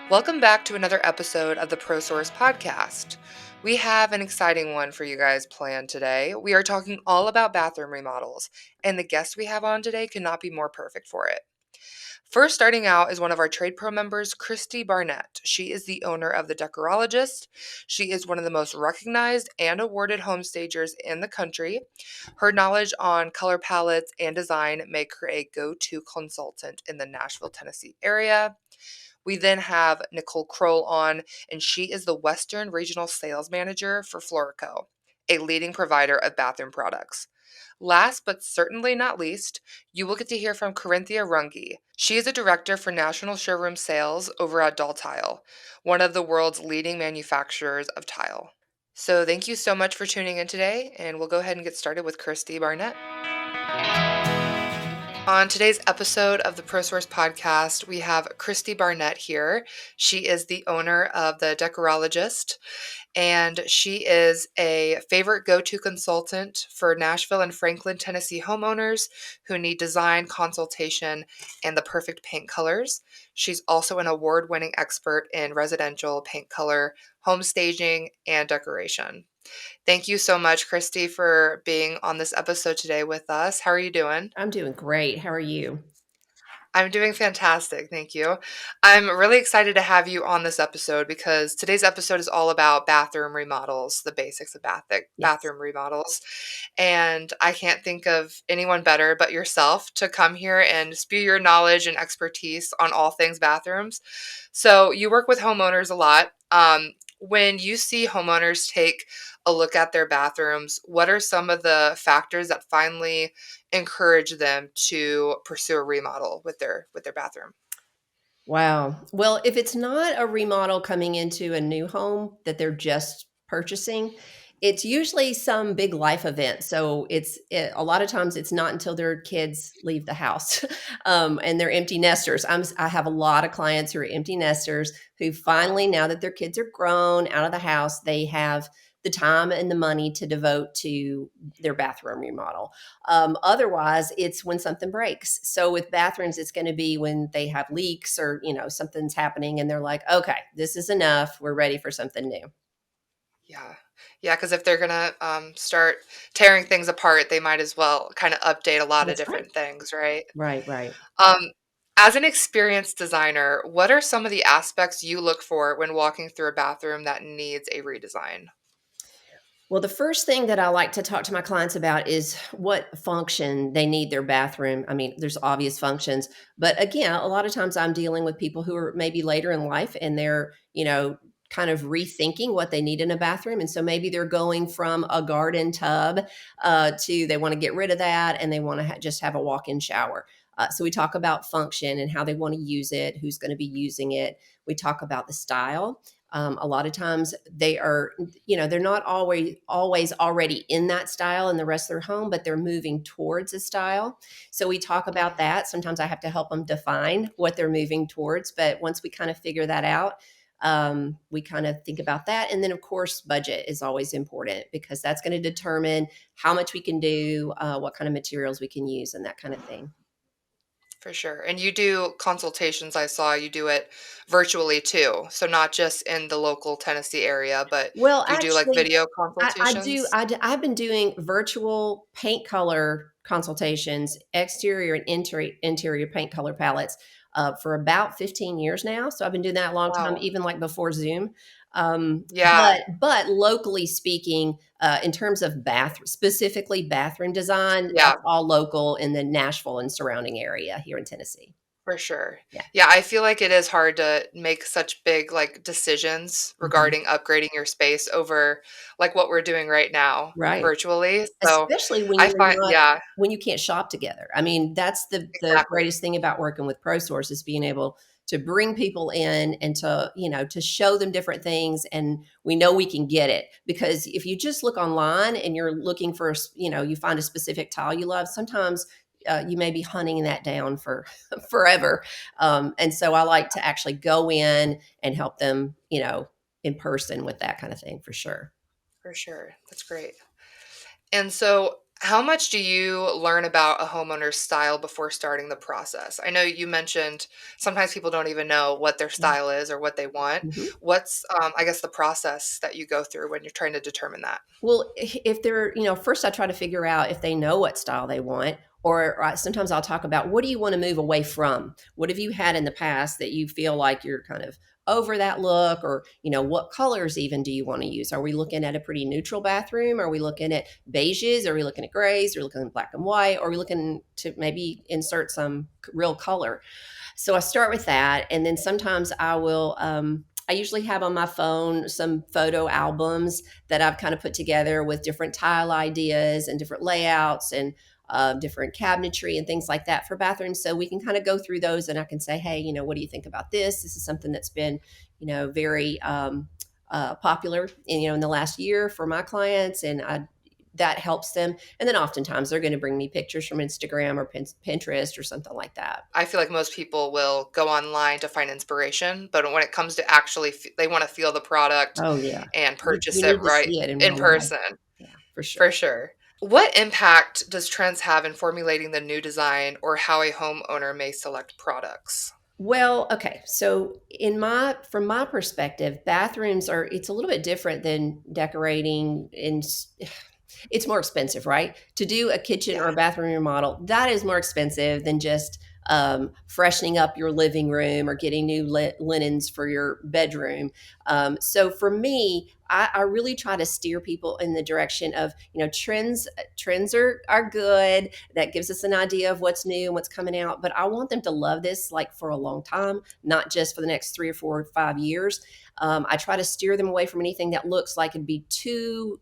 Welcome back to another episode of the ProSource podcast. We have an exciting one for you guys planned today. We are talking all about bathroom remodels, and the guest we have on today could not be more perfect for it. First, starting out is one of our Trade Pro members, Kristie Barnett. She is the owner of the Decorologist. She is one of the most recognized and awarded home stagers in the country. Her knowledge on color palettes and design make her a go-to consultant in the Nashville, Tennessee area. We then have Nicole Kroll on, and she is the Western Regional Sales Manager for Fleurco, a leading provider of bathroom products. Last but certainly not least, you will get to hear from Corinthia Runge. She is a director for national showroom sales over at Daltile, one of the world's leading manufacturers of tile. So thank you so much for tuning in today, and we'll go ahead and get started with Kristie Barnett. On today's episode of the ProSource podcast, we have Kristie Barnett here. She is the owner of the Decorologist, and she is a favorite go-to consultant for Nashville and Franklin, Tennessee homeowners who need design, consultation, and the perfect paint colors. She's also an award-winning expert in residential paint color, home staging, and decoration. Thank you so much, Kristie, for being on this episode today with us. How are you doing? I'm doing great. How are you? I'm doing fantastic, thank you. I'm really excited to have you on this episode because today's episode is all about bathroom remodels, the basics of Yes. bathroom remodels. And I can't think of anyone better but yourself to come here and spew your knowledge and expertise on all things bathrooms. So you work with homeowners a lot. When you see homeowners take a look at their bathrooms, what are some of the factors that finally encourage them to pursue a remodel with their bathroom? Wow. Well, if it's not a remodel coming into a new home that they're just purchasing, it's usually some big life event. So a lot of times it's not until their kids leave the house and they're empty nesters. I have a lot of clients who are empty nesters who finally, now that their kids are grown out of the house, they have the time and the money to devote to their bathroom remodel. Otherwise, it's when something breaks. So with bathrooms, it's going to be when they have leaks or something's happening, and they're like, "Okay, this is enough. We're ready for something new." Yeah. Yeah, because if they're gonna start tearing things apart, they might as well kind of update a lot of That's right. different things, right? Right. Right. Um, as an experienced designer, what are some of the aspects you look for when walking through a bathroom that needs a redesign? Well, the first thing that I like to talk to my clients about is what function they need their bathroom. I mean, there's obvious functions, but again, a lot of times I'm dealing with people who are maybe later in life and they're, kind of rethinking what they need in a bathroom. And so maybe they're going from a garden tub to they want to get rid of that and they want to just have a walk in shower. So we talk about function and how they want to use it, who's going to be using it. We talk about the style. A lot of times they are, they're not always already in that style in the rest of their home, but they're moving towards a style. So we talk about Mhm. that. Sometimes I have to help them define what they're moving towards. But once we kind of figure that out, we kind of think about that. And then, of course, budget is always important because that's going to determine how much we can do, what kind of materials we can use, and that kind of thing. For sure. And you do consultations, I saw you do it virtually too. So not just in the local Tennessee area, but Well, do you do like actually, video I do. consultations? I've been doing virtual paint color consultations, exterior and interior paint color palettes for about 15 years now. So I've been doing that a long time, Wow. even like before Zoom. Yeah, But locally speaking, in terms of specifically bathroom design, yeah. that's all local in the Nashville and surrounding area here in Tennessee. For sure. Yeah. Yeah, I feel like it is hard to make such big, like, decisions Mhm. regarding upgrading your space over, like, what we're doing right now Right. virtually. So Especially when I you're find not yeah, when you can't shop together. I mean, that's the exactly. greatest thing about working with ProSource is being able to bring people in and to show them different things, and we know we can get it. Because if you just look online and you're looking for, you find a specific tile you love, sometimes you may be hunting that down for forever. And so I like to actually go in and help them, in person with that kind of thing for sure. For sure. That's great. And so How much do you learn about a homeowner's style before starting the process? I know you mentioned sometimes people don't even know what their Yeah. style is or what they want. Mhm. What's, I guess, the process that you go through when you're trying to determine that? Well, if they're, first I try to figure out if they know what style they want, or sometimes I'll talk about what do you want to move away from? What have you had in the past that you feel like you're kind of over that look, or what colors even do you want to use? Are we looking at a pretty neutral bathroom? Are we looking at beiges? Are we looking at grays? Are we looking at black and white? Or are we looking to maybe insert some real color? So I start with that, and then sometimes I will. I usually have on my phone some photo albums that I've kind of put together with different tile ideas and different layouts and different cabinetry and things like that for bathrooms. So we can kind of go through those, and I can say, hey, what do you think about this? This is something that's been, very popular in the last year for my clients, and that helps them. And then oftentimes they're going to bring me pictures from Instagram or Pinterest or something like that. I feel like most people will go online to find inspiration, but when it comes to actually, they want to feel the product Oh, yeah. and You purchase it need to right see it in in real life. person, Yeah, for sure. for sure. What impact does trends have in formulating the new design or how a homeowner may select products? Well, okay. So from my perspective, bathrooms are it's a little bit different than decorating it's more expensive, right? To do a kitchen Yeah. or a bathroom remodel, that is more expensive than just freshening up your living room or getting new linens for your bedroom. So for me, I really try to steer people in the direction of trends. Trends are good. That gives us an idea of what's new and what's coming out. But I want them to love this like for a long time, not just for the next 3 or 4 or 5 years. I try to steer them away from anything that looks like it'd be too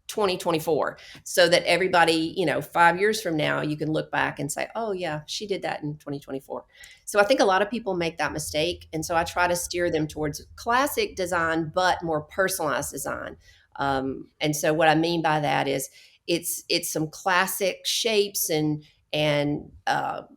2024, so that everybody 5 years from now you can look back and say, oh yeah, she did that in 2024. So I think a lot of people make that mistake, and so I try to steer them towards classic design but more personalized design. And so what I mean by that is it's some classic shapes and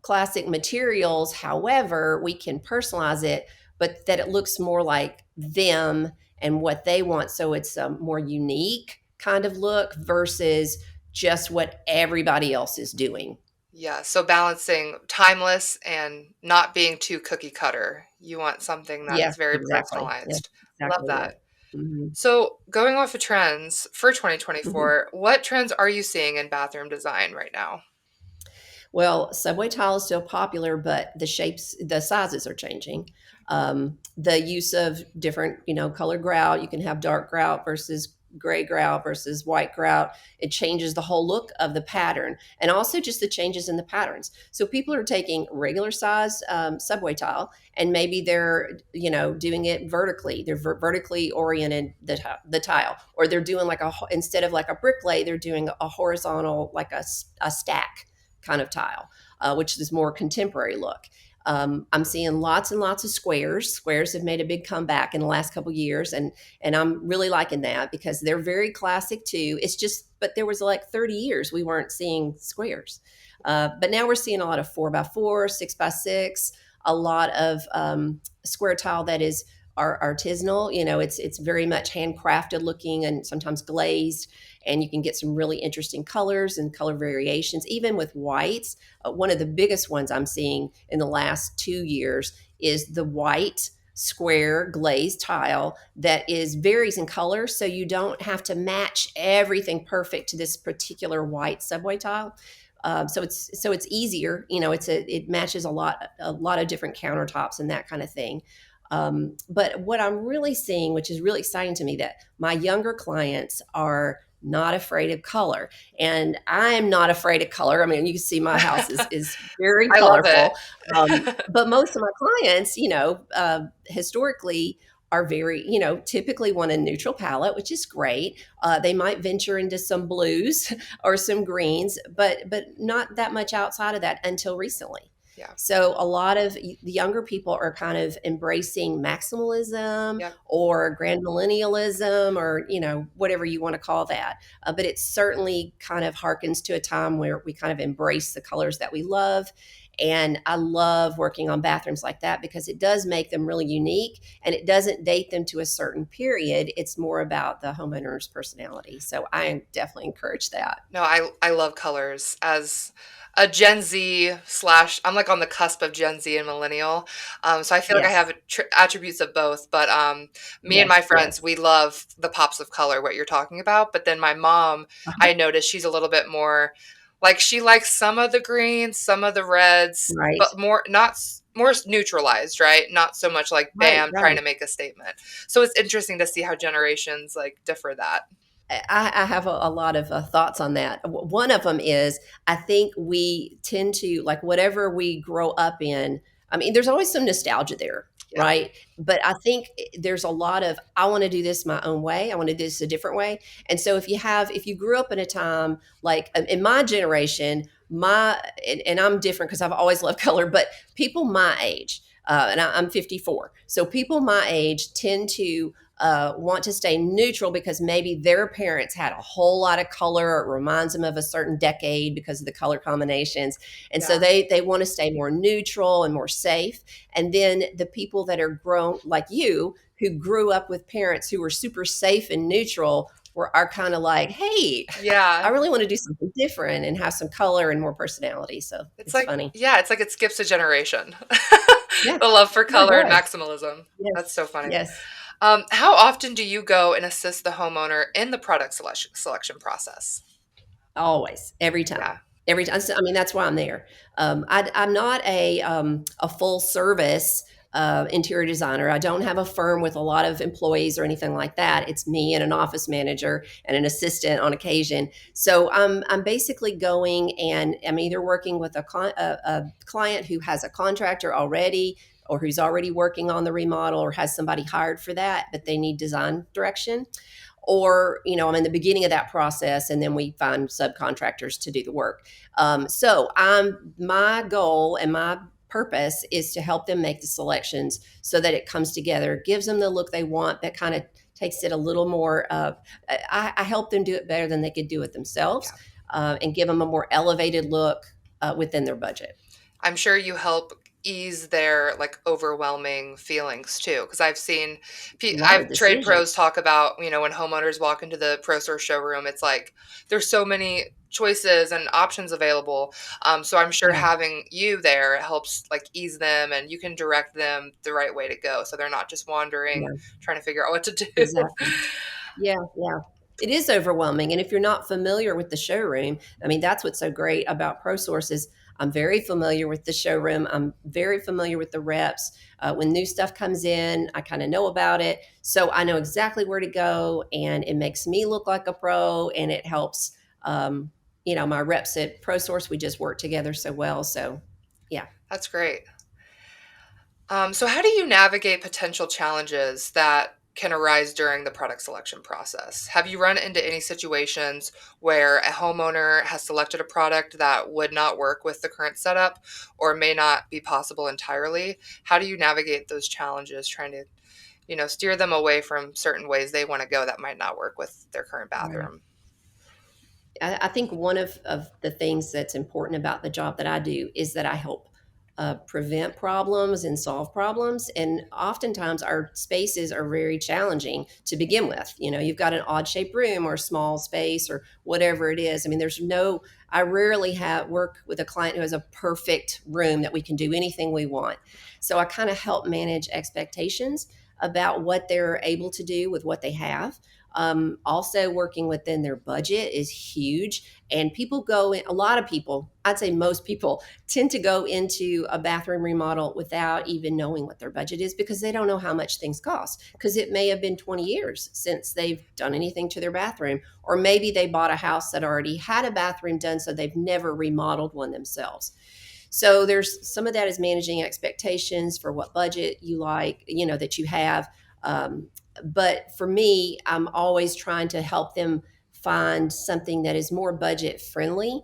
classic materials. However, we can personalize it, but that it looks more like them and what they want. So it's a more unique kind of look versus just what everybody else is doing. Yeah, so balancing timeless and not being too cookie cutter. You want something that Yeah, is very exactly. Yeah, personalized. Love exactly it. that. Mhm, So, going off of trends for mhm. 2024, what trends are you seeing in bathroom design right now? Well, subway tile is still popular, but the sizes are changing. The use of different, colored grout. You can have dark grout versus gray grout versus white grout. It changes the whole look of the pattern, and also just the changes in the patterns. So people are taking regular size subway tile, and maybe they're, doing it vertically. They're vertically oriented the tile, or they're doing like instead of like a brick lay, they're doing a horizontal like a stack kind of tile, which is more contemporary look. I'm seeing lots and lots of squares. Squares have made a big comeback in the last couple of years, and I'm really liking that because they're very classic too. It's just, but there was like 30 years we weren't seeing squares, but now we're seeing a lot of 4x4, 6x6, a lot of square tile that is artisanal. It's very much handcrafted looking and sometimes glazed, and you can get some really interesting colors and color variations, even with whites. One of the biggest ones I'm seeing in the last 2 years is the white square glazed tile that is varies in color, so you don't have to match everything perfect to this particular white subway tile. So it's easier. It matches a lot of different countertops and that kind of thing. But what I'm really seeing, which is really exciting to me, that my younger clients are not afraid of color, and I'm not afraid of color. I mean, you can see my house is very I love it. colorful, but most of my clients, historically are very, typically want a neutral palette, which is great. They might venture into some blues or some greens, but not that much outside of that until recently. Yeah. So a lot of the younger people are kind of embracing maximalism Yep. or grand millennialism, or whatever you want to call that. But it certainly kind of harkens to a time where we kind of embrace the colors that we love. And I love working on bathrooms like that because it does make them really unique and it doesn't date them to a certain period. It's more about the homeowner's personality. So I definitely encourage that. No, I love colors. As a Gen Z slash, I'm like on the cusp of Gen Z and millennial, so I feel like I Yes. have attributes of both. But me and my Yes. friends, Yes. we love the pops of color, what you're talking about. But then my mom, Uh-huh. I noticed she's a little bit more like she likes some of the greens, some of the reds, Right. but more more neutralized, right? Not so much like Right. bam, trying Right. to make a statement. So it's interesting to see how generations like differ that. I have a lot of thoughts on that. One of them is I think we tend to like whatever we grow up in. I mean, there's always some nostalgia there, Yeah, right? But I think there's a lot of I want to do this my own way. I want to do this a different way. And so if you grew up in a time like in my generation, and I'm different because I've always loved color, but people my age. I'm 54. So people my age tend to want to stay neutral because maybe their parents had a whole lot of color. Or it reminds them of a certain decade because of the color combinations. And so yeah, they want to stay more neutral and more safe. And then the people that are grown like you, who grew up with parents who were super safe and neutral, are kind of like, hey, I yeah. really want to do something different and have some color and more personality. So It's it's like funny. yeah, it's like it skips a generation. Yeah, The love for yeah, it color and does. maximalism. That's Yes, so funny. yes. How often do you go and assist the homeowner in the product selection process? Always, every time, Yeah, every time. So, I mean, that's why I'm there. I'm not a full service interior designer. I don't have a firm with a lot of employees or anything like that. It's me and an office manager and an assistant on occasion. So I'm basically going and I'm either working with a client who has a contractor already or who's already working on the remodel or has somebody hired for that, but they need design direction, or I'm in the beginning of that process and then we find subcontractors to do the work. So my goal and my purpose is to help them make the selections so that it comes together, gives them the look they want, that kind of takes it a little more I help them do it better than they could do it themselves, yeah. and give them a more elevated look within their budget. I'm sure you help ease their like overwhelming feelings too, because I've seen, A lot I've of trade decisions. pros talk about when homeowners walk into the ProSource showroom, it's like there's so many choices and options available. So I'm sure Yeah, having you there helps like ease them, and you can direct them the right way to go, so they're not just wandering yeah, trying to figure out what to do. exactly. Yeah, yeah. It is overwhelming, and if you're not familiar with the showroom, I mean, that's what's so great about ProSource is I'm very familiar with the showroom. I'm very familiar with the reps. When new stuff comes in, I kind of know about it, so I know exactly where to go, and it makes me look like a pro, and it helps. My reps at ProSource, we just work together so well. So, yeah. That's great. So how do you navigate potential challenges that can arise during the product selection process? Have you run into any situations where a homeowner has selected a product that would not work with the current setup or may not be possible entirely? How do you navigate those challenges trying to, steer them away from certain ways they want to go that might not work with their current Right. bathroom? I think one of the things that's important about the job that I do is that I help prevent problems and solve problems. And oftentimes our spaces are very challenging to begin with. You've got an odd shaped room or a small space or whatever it is. I mean, I rarely have work with a client who has a perfect room that we can do anything we want. So I kind of help manage expectations about what they're able to do with what they have. Also, working within their budget is huge. And a lot of people, I'd say most people, tend to go into a bathroom remodel without even knowing what their budget is because they don't know how much things cost. Because it may have been 20 years since they've done anything to their bathroom. Or maybe they bought a house that already had a bathroom done, so they've never remodeled one themselves. So there's some of that is managing expectations for what budget you like, that you have. But for me, I'm always trying to help them find something that is more budget friendly,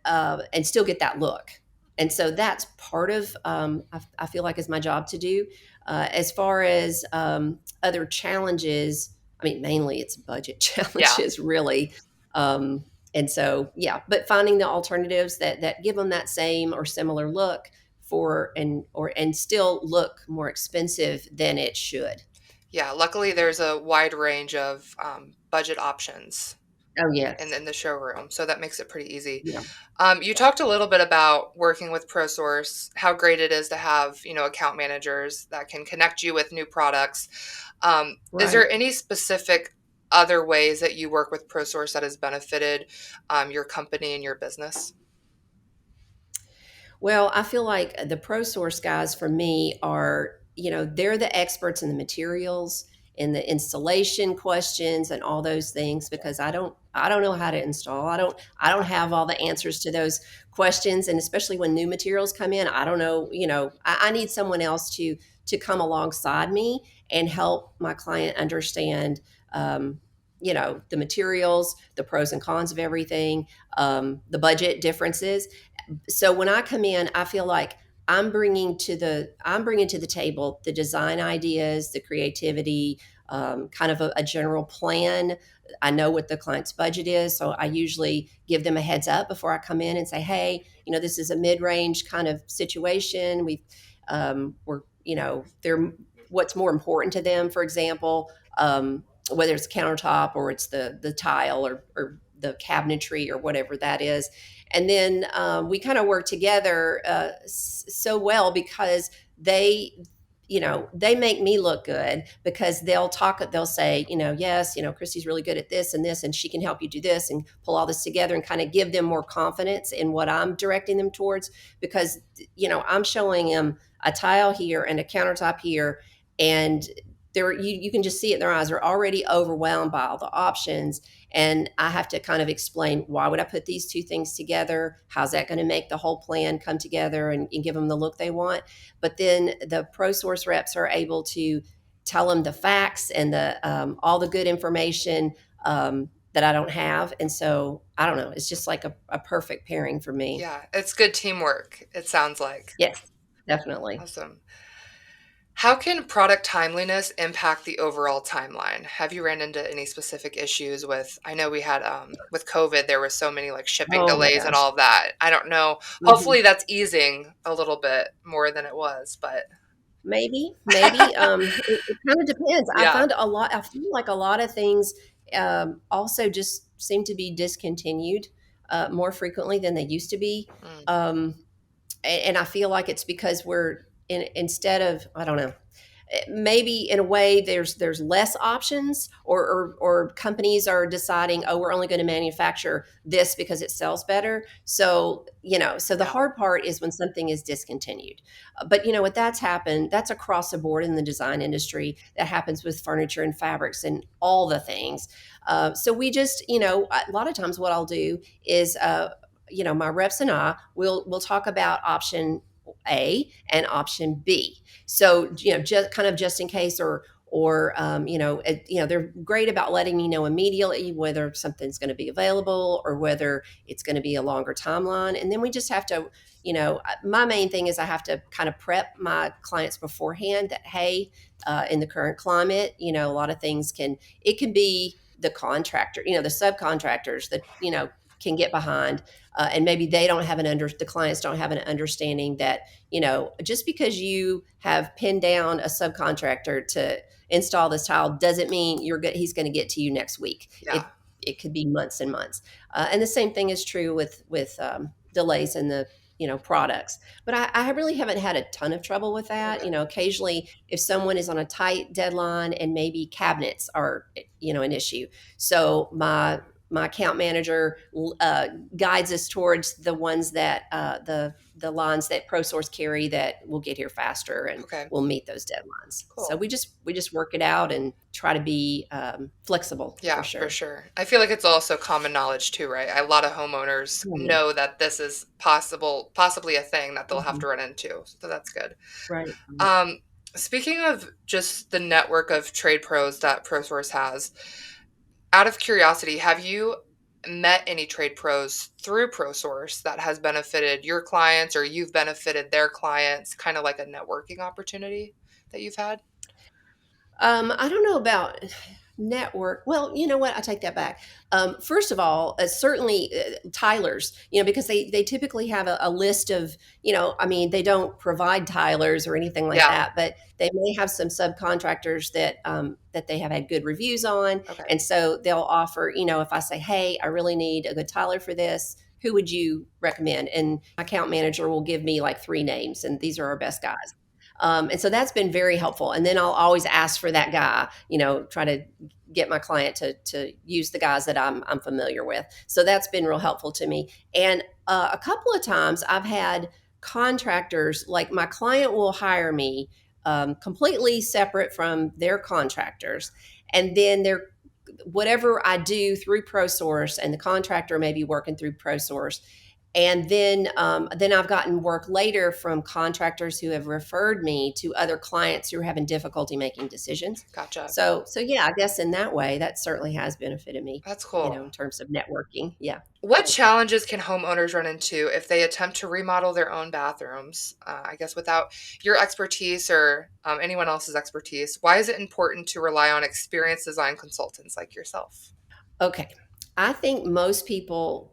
and still get that look. And so that's part of, I feel like is my job to do. As far as other challenges, I mean, mainly it's budget Yeah. challenges, really. Um, And so, yeah, but finding the alternatives that give them that same or similar look for and still look more expensive than it should. Yeah, luckily there's a wide range of budget options Oh, in, yes. in the showroom, so that makes it pretty easy. Yeah. You talked a little bit about working with ProSource, how great it is to have, account managers that can connect you with new products. Is Right. there any specific other ways that you work with ProSource that has benefited your company and your business? Well, I feel like the ProSource guys for me are, they're the experts in the materials in the installation questions and all those things because I don't know how to install. I don't Yeah. have all the answers to those questions. And especially when new materials come in, I don't know, I need someone else to come alongside me and help my client understand the materials, the pros and cons of everything, the budget differences. So when I come in, I feel like I'm bringing to the table the design ideas, the creativity, kind of a general plan. I know what the client's budget is, so I usually give them a heads up before I come in and say, "Hey, this is a mid-range kind of situation. We're, they're what's more important to them, for example, whether it's countertop or it's the tile or the cabinetry or whatever that is." And then we kind of work together so well because they make me look good because they'll say, yes, Kristie's really good at this and this, and she can help you do this and pull all this together and kind of give them more confidence in what I'm directing them towards because, I'm showing them a tile here and a countertop here, and you can just see it in their eyes. They're already overwhelmed by all the options, and I have to kind of explain, why would I put these two things together? How's that going to make the whole plan come together and give them the look they want? But then the ProSource reps are able to tell them the facts and the all the good information that I don't have. And so I don't know. It's just like a perfect pairing for me. Yeah, it's good teamwork, it sounds like. Yes, definitely. Awesome. How can product timeliness impact the overall timeline? Have you ran into any specific issues with, I know we had with COVID, there was so many like shipping Oh my delays and gosh. all of that. I don't know. Mhm. Hopefully that's easing a little bit more than it was, but Maybe. It kind of depends. yeah. I feel like a lot of things also just seem to be discontinued more frequently than they used to be. Mm, And I feel like it's because instead of, I don't know, maybe in a way there's less options, or companies are deciding, oh, we're only going to manufacture this because it sells better. So the yeah. hard part is when something is discontinued. But what that's happened, that's across the board in the design industry. That happens with furniture and fabrics and all the things. So we just, a lot of times what I'll do is my reps and I will talk about option A and option B. So just in case, they're great about letting me know immediately whether something's going to be available or whether it's going to be a longer timeline. And then we just have to, my main thing is I have to kind of prep my clients beforehand that, hey, in the current climate, a lot of things it can be the contractor, the subcontractors that, can get behind. And maybe the clients don't have an understanding that, just because you have pinned down a subcontractor to install this tile doesn't mean he's going to get to you next week. Yeah. It could be months and months. And the same thing is true with delays in the products. But I really haven't had a ton of trouble with that. Okay. Occasionally, if someone is on a tight deadline and maybe cabinets are an issue, so my account manager guides us towards the ones that the lines that ProSource carry that will get here faster and Okay. will meet those deadlines. So Cool. we just work it out and try to be flexible for Yeah, for sure. sure. I feel like it's also common knowledge too, right? A lot of homeowners Oh, yeah. know that this is possibly a thing that they'll have Mhm. to run into. So that's good. Right. Right. Um, Speaking of just the network of trade pros that ProSource has, out of curiosity, have you met any trade pros through ProSource that has benefited your clients or you've benefited their clients, kind of like a networking opportunity that you've had? I don't know about network. Well, you know what? I take that back. First of all, certainly tilers, because they typically have a list of, I mean, they don't provide tilers or anything like Yeah. that, but they may have some subcontractors that they have had good reviews on, Okay. and so they'll offer. If I say, "Hey, I really need a good tiler for this," who would you recommend? And my account manager will give me like three names, and these are our best guys. And so that's been very helpful. And then I'll always ask for that guy, try to get my client to use the guys that I'm familiar with. So that's been real helpful to me. And a couple of times I've had contractors, like my client will hire me completely separate from their contractors. And then they're whatever I do through ProSource, and the contractor may be working through ProSource, and then I've gotten work later from contractors who have referred me to other clients who are having difficulty making decisions. Gotcha. So yeah, I guess in that way, that certainly has benefited me, That's cool. in terms of networking. Yeah. What challenges can homeowners run into if they attempt to remodel their own bathrooms? I guess without your expertise or anyone else's expertise, why is it important to rely on experienced design consultants like yourself? Okay. I think most people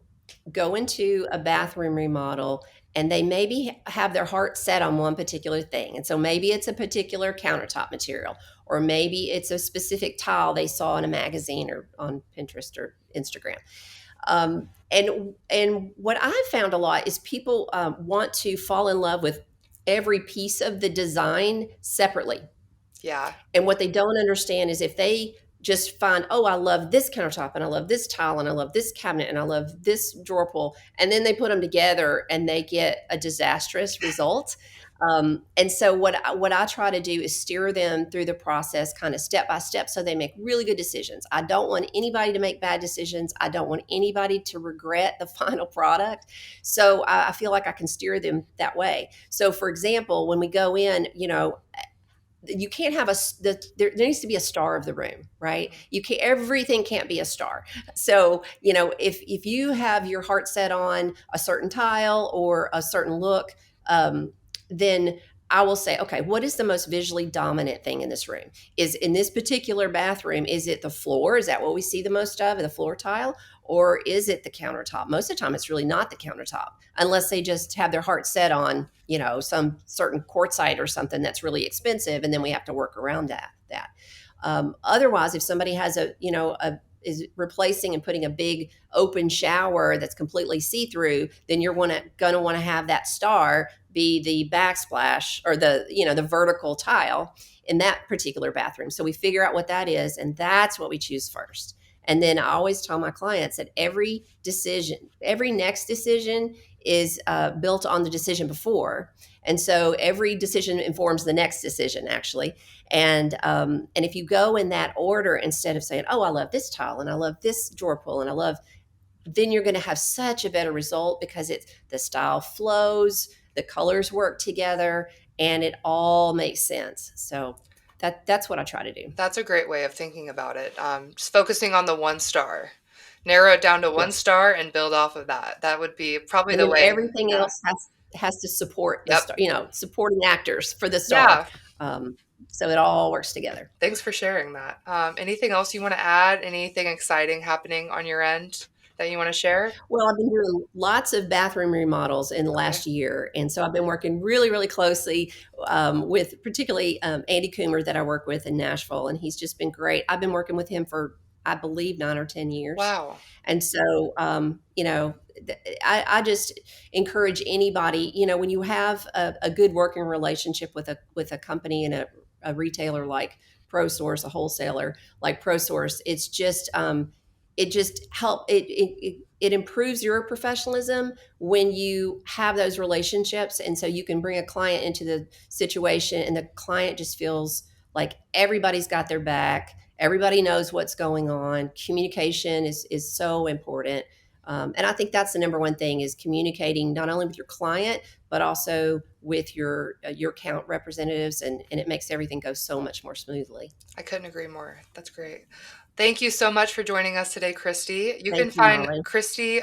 go into a bathroom remodel and they maybe have their heart set on one particular thing. And so maybe it's a particular countertop material, or maybe it's a specific tile they saw in a magazine or on Pinterest or Instagram. And what I've found a lot is people want to fall in love with every piece of the design separately. Yeah. And what they don't understand is if they just find, oh, I love this countertop and I love this tile and I love this cabinet and I love this drawer pull, and then they put them together and they get a disastrous result. And so what I try to do is steer them through the process kind of step by step so they make really good decisions. I don't want anybody to make bad decisions. I don't want anybody to regret the final product. So I feel like I can steer them that way. So for example, when we go in, you can't have there needs to be a star of the room, right? You can't, everything can't be a star. So if you have your heart set on a certain tile or a certain look, then I will say, okay, what is the most visually dominant thing in this room? Is in this particular bathroom, is it the floor? Is that what we see the most of, the floor tile? Or is it the countertop? Most of the time, it's really not the countertop, unless they just have their heart set on, some certain quartzite or something that's really expensive, and then we have to work around that. Otherwise, if somebody has is replacing and putting a big open shower that's completely see-through, then you're gonna want to have that star be the backsplash or the vertical tile in that particular bathroom. So we figure out what that is, and that's what we choose first. And then I always tell my clients that every next decision is built on the decision before. And so every decision informs the next decision, actually. And if you go in that order instead of saying, "Oh, I love this tile and I love this drawer pull and I love," then you're going to have such a better result because the style flows, the colors work together, and it all makes sense. So that's what I try to do. That's a great way of thinking about it. Just focusing on the one star. Narrow it down to one Yes. star and build off of that. That would be probably And the then way. everything Yeah. else has to support the Yep. star, supporting actors for the star. Yeah. Um, so it all works together. Thanks for sharing that. Anything else you want to add? Anything exciting happening on your end that you want to share? Well, I've been doing lots of bathroom remodels in the Okay. last year, and so I've been working really, really closely with particularly Andy Coomer that I work with in Nashville, and he's just been great. I've been working with him for, I believe, 9 or 10 years, Wow. and so I just encourage anybody, when you have a good working relationship with a company and a retailer like ProSource, a wholesaler like ProSource, it just it improves your professionalism when you have those relationships, and so you can bring a client into the situation and the client just feels like everybody's got their back, everybody knows what's going on. Communication is so important, and I think that's the number one thing, is communicating not only with your client but also with your account representatives, and it makes everything go so much more smoothly. I couldn't agree more. That's great. Thank you so much for joining us today, Kristie. You can Thank you, find Molly. Kristie,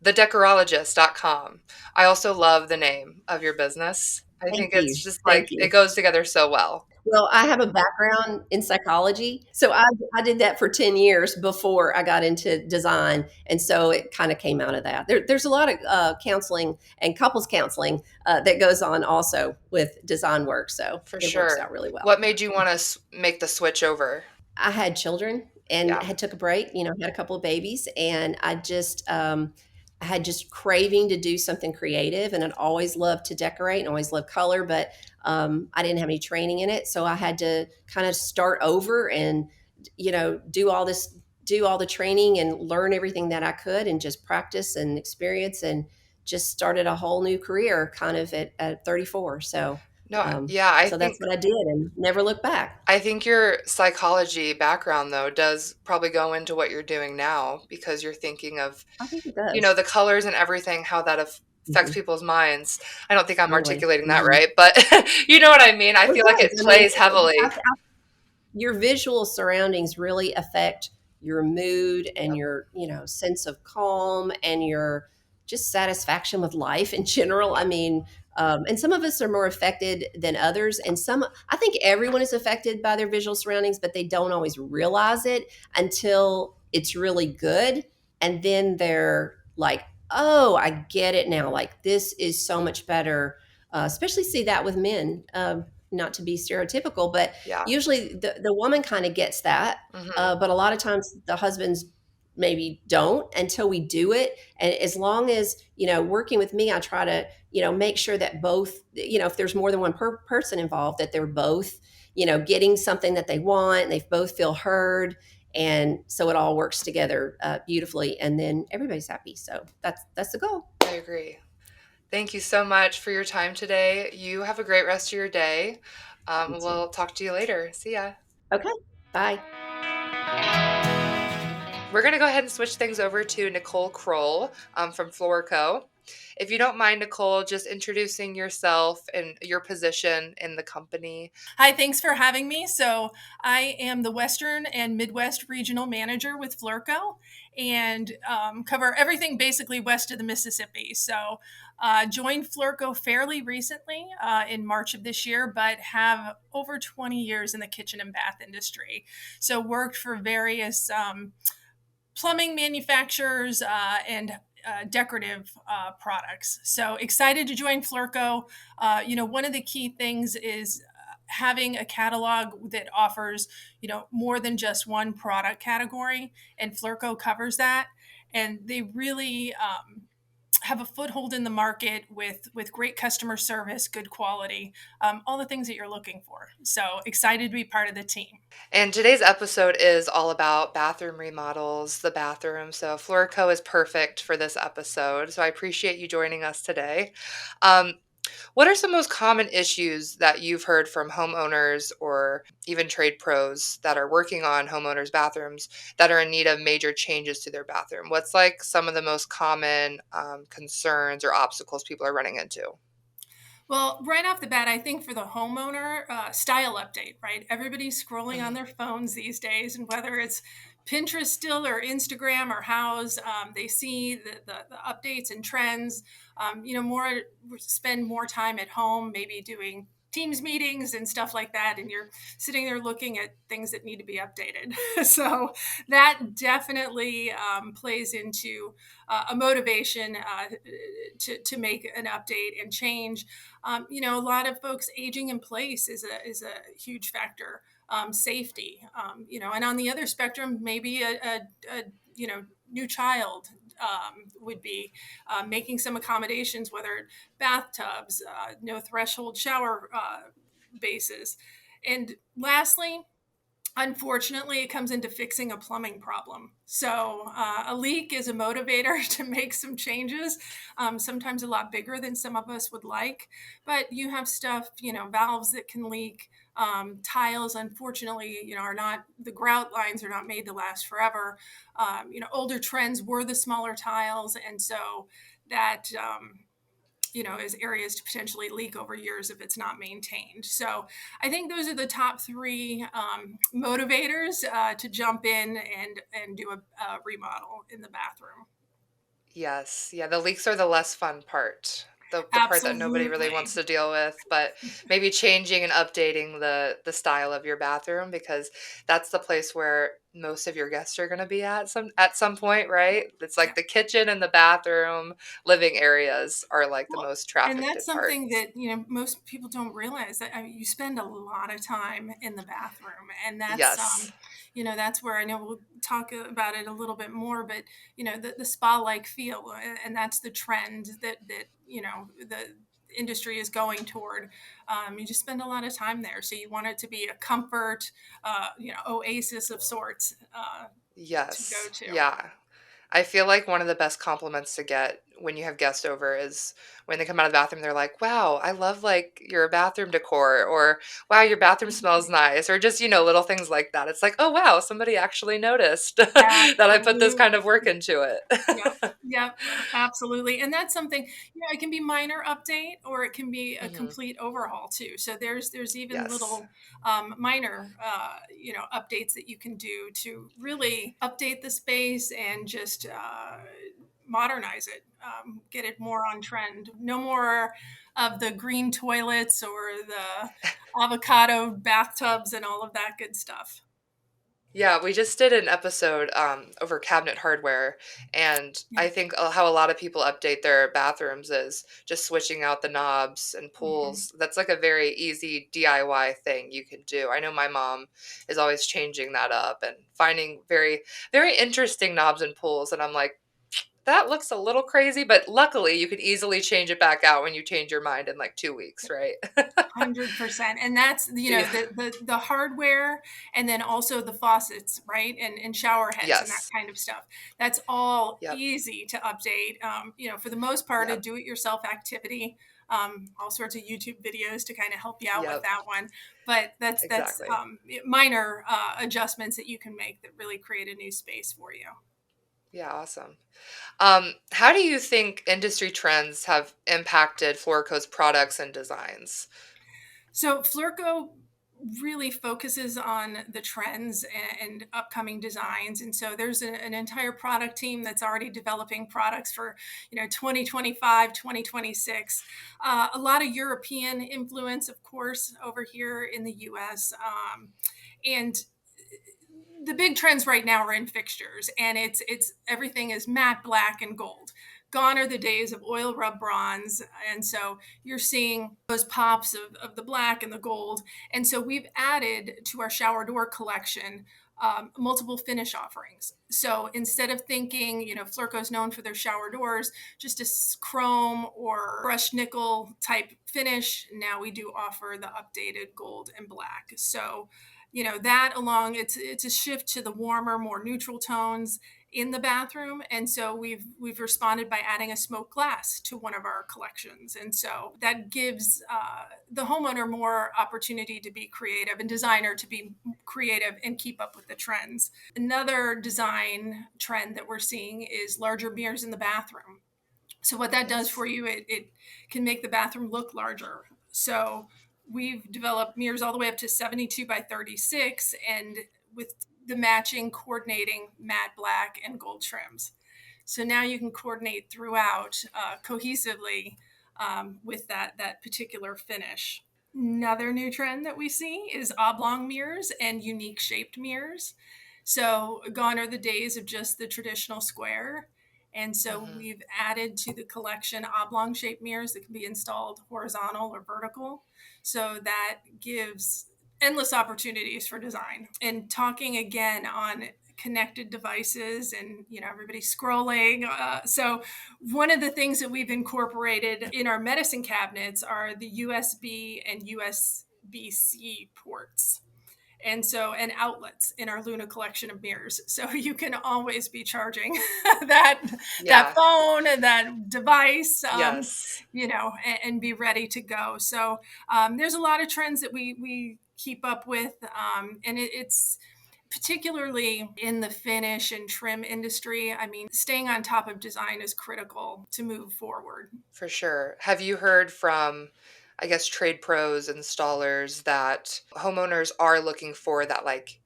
thedecorologist.com. I also love the name of your business. I Thank think you. it's just Thank like you. it goes together so well. Well, I have a background in psychology, so I did that for 10 years before I got into design, and so it kinda came out of that. There's a lot of, counseling and couples counseling, that goes on also with design work, so For it works sure. out really well. What made you wanna make the switch over? I had children and Yeah, had took a break, had a couple of babies, and I had just craving to do something creative, and I'd always loved to decorate and always loved color, but I didn't have any training in it, so I had to kind of start over and do all the training and learn everything that I could, and just practice and experience, and just started a whole new career kind of at 34. So no, yeah, so that's what I did, and never looked back. I think your psychology background, though, does probably go into what you're doing now because you're thinking of, I think it does. the colors and everything, how that affects Mhm. people's minds. I don't think I'm Totally. articulating that Mhm. right, but you know what I mean? I Well, feel like it it does. I mean, plays heavily. your visual surroundings really affect your mood and Yep, your sense of calm and your just satisfaction with life in general. I yep, mean, and some of us are more affected than others, and some I think everyone is affected by their visual surroundings, but they don't always realize it until it's really good, and then they're like, oh, I get it now, like this is so much better. Especially see that with men, not to be stereotypical, but yeah, usually the woman kind of gets that, mhm, but a lot of times the husbands maybe don't until we do it. And as long as working with me, I try to make sure that both, if there's more than one person involved, that they're both getting something that they want, and they both feel heard, and so it all works together beautifully, and then everybody's happy. So that's the goal. I agree. Thank you so much for your time today. You have a great rest of your day. You too. We'll talk to you later. See ya. Okay, bye. We're going to go ahead and switch things over to Nicole Kroll from Fleurco. If you don't mind, Nicole, just introducing yourself and your position in the company. Hi, thanks for having me. So, I am the Western and Midwest Regional Manager with Fleurco and cover everything basically west of the Mississippi. So, joined Fleurco fairly recently in March of this year, but have over 20 years in the kitchen and bath industry. So, worked for various plumbing manufacturers and decorative products. So excited to join Fleurco. One of the key things is having a catalog that offers, more than just one product category, and Fleurco covers that. And they really have a foothold in the market with great customer service, good quality, all the things that you're looking for. So excited to be part of the team. And today's episode is all about bathroom remodels, the bathroom. So Fleurco is perfect for this episode. So I appreciate you joining us today. Um, what are some most common issues that you've heard from homeowners or even trade pros that are working on homeowners' bathrooms that are in need of major changes to their bathroom? What's like some of the most common concerns or obstacles people are running into? Well, right off the bat, I think for the homeowner, style update, right? Everybody's scrolling on Mhm. their phones these days, and whether it's Pinterest still or Instagram or House, they see the updates and trends. More spend more time at home, maybe doing Teams meetings and stuff like that, and you're sitting there looking at things that need to be updated. So that definitely plays into a motivation to make an update and change. A lot of folks aging in place is a huge factor. Safety, and on the other spectrum, maybe a new child would be making some accommodations, whether bathtubs, no threshold shower bases, and lastly, unfortunately, it comes into fixing a plumbing problem. So, a leak is a motivator to make some changes, sometimes a lot bigger than some of us would like. But you have stuff, valves that can leak. Tiles, unfortunately, are not, the grout lines are not made to last forever. Older trends were the smaller tiles. And so that, is areas to potentially leak over years if it's not maintained. So I think those are the top three motivators to jump in and do a remodel in the bathroom. Yes. Yeah, the leaks are the less fun part. the part that nobody really wants Absolutely. to deal with, but maybe changing and updating the style of your bathroom because that's the place where most of your guests are going to be at some point, right? It's like Yeah. the kitchen and the bathroom, living areas are like the Well, most and trafficked that's something parts. that, most people don't realize that, I mean, you spend a lot of time in the bathroom, and that's, Yes. that's where I know we'll talk about it a little bit more, but, the spa-like feel, and that's the trend that, the industry is going toward. You just spend a lot of time there. So you want it to be a comfort, oasis of sorts, to go Yes. to. Yeah. I feel like one of the best compliments to get when you have guests over is when they come out of the bathroom, they're like, "Wow, I love like your bathroom decor," or "Wow, your bathroom smells nice," or just, little things like that. It's like, "Oh, wow, somebody actually noticed that I put this kind of Absolutely. work into Yep, it." yep, absolutely, and that's something, it can be minor update or it can be a Mhm. complete overhaul too. So there's even Yes. little, minor, updates that you can do to really update the space and just, modernize it, get it more on trend. No more of the green toilets or the avocado bathtubs and all of that good stuff. Yeah, we just did an episode over cabinet hardware, and Yeah. I think how a lot of people update their bathrooms is just switching out the knobs and Mhm. pulls. That's like a very easy DIY thing you can do. I know my mom is always changing that up and finding very, very interesting knobs and pulls, and I'm like, that looks a little crazy, but luckily you could easily change it back out when you change your mind in like 2 weeks, right? 100%. And that's, Yeah. the hardware, and then also the faucets, right? And shower heads and that Yes. kind of stuff. That's all Yep. easy to update. For the most part, a Yep. do-it-yourself activity. All sorts of YouTube videos to kind of help you out with Yep. that one. But that's Exactly. minor adjustments that you can make that really create a new space for you. Yeah, awesome. How do you think industry trends have impacted Florco's products and designs? So Fleurco really focuses on the trends and upcoming designs, and so there's an entire product team that's already developing products for 2025, 2026. A lot of European influence, of course, over here in the US. And the big trends right now are in fixtures, and it's everything is matte black and gold. Gone are the days of oil rub bronze, and so you're seeing those pops of the black and the gold. And so we've added to our shower door collection, multiple finish offerings. So instead of thinking, Fleurco is known for their shower doors, just a chrome or brushed nickel type finish, now we do offer the updated gold and black. So that along, it's a shift to the warmer, more neutral tones in the bathroom. And so we've responded by adding a smoked glass to one of our collections, and so that gives the homeowner more opportunity to be creative, and designer to be creative and keep up with the trends. Another design trend that we're seeing is larger mirrors in the bathroom. So what that does Yes. for you, it can make the bathroom look larger. So we've developed mirrors all the way up to 72 by 36, and with the matching coordinating matte black and gold trims. So now you can coordinate throughout, cohesively, with that particular finish. Another new trend that we see is oblong mirrors and unique shaped mirrors. So gone are the days of just the traditional square. And so Hmm. we've added to the collection oblong shaped mirrors that can be installed horizontal or vertical. So that gives endless opportunities for design. And talking again on connected devices and everybody scrolling, so one of the things that we've incorporated in our medicine cabinets are the USB and USB-C ports, and outlets in our Luna collection of mirrors, so you can always be charging that Yeah. phone and that device, Yes. and be ready to go. So there's a lot of trends that we keep up with, and it's particularly in the finish and trim industry. I mean, staying on top of design is critical to move forward. For sure. Have you heard from, I guess, trade pros, installers that homeowners are looking for that like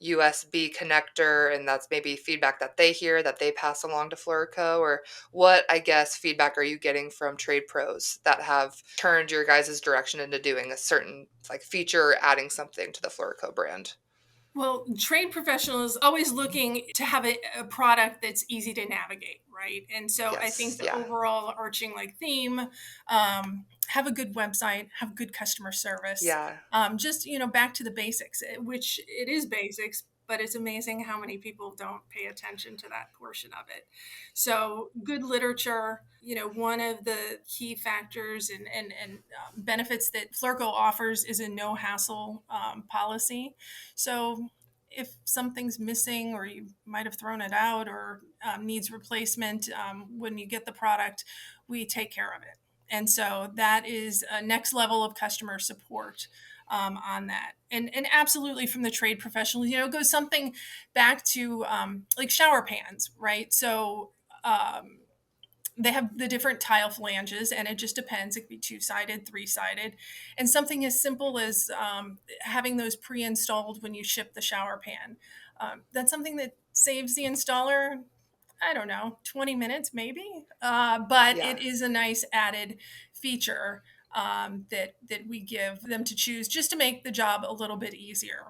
USB connector, and that's maybe feedback that they hear that they pass along to Fleurco? Or what, I guess, feedback are you getting from trade pros that have turned your guys' direction into doing a certain like feature or adding something to the Fleurco brand? Well, trade professionals always looking to have a product that's easy to navigate, right? And so I think Yes, the yeah, overall arching like theme, have a good website, have good customer service, yeah, just back to the basics, which it is basics, but it's amazing how many people don't pay attention to that portion of it. So good literature, one of the key factors and benefits that Fleurco offers is a no hassle policy. So if something's missing or you might have thrown it out or needs replacement, when you get the product, we take care of it. And so that is a next level of customer support on that. And absolutely from the trade professionals, it goes something back to like shower pans, right? So they have the different tile flanges, and it just depends. It could be two-sided, three-sided, and something as simple as having those pre-installed when you ship the shower pan. That's something that saves the installer, I don't know, 20 minutes maybe, but yeah, it is a nice added feature that we give them to choose just to make the job a little bit easier.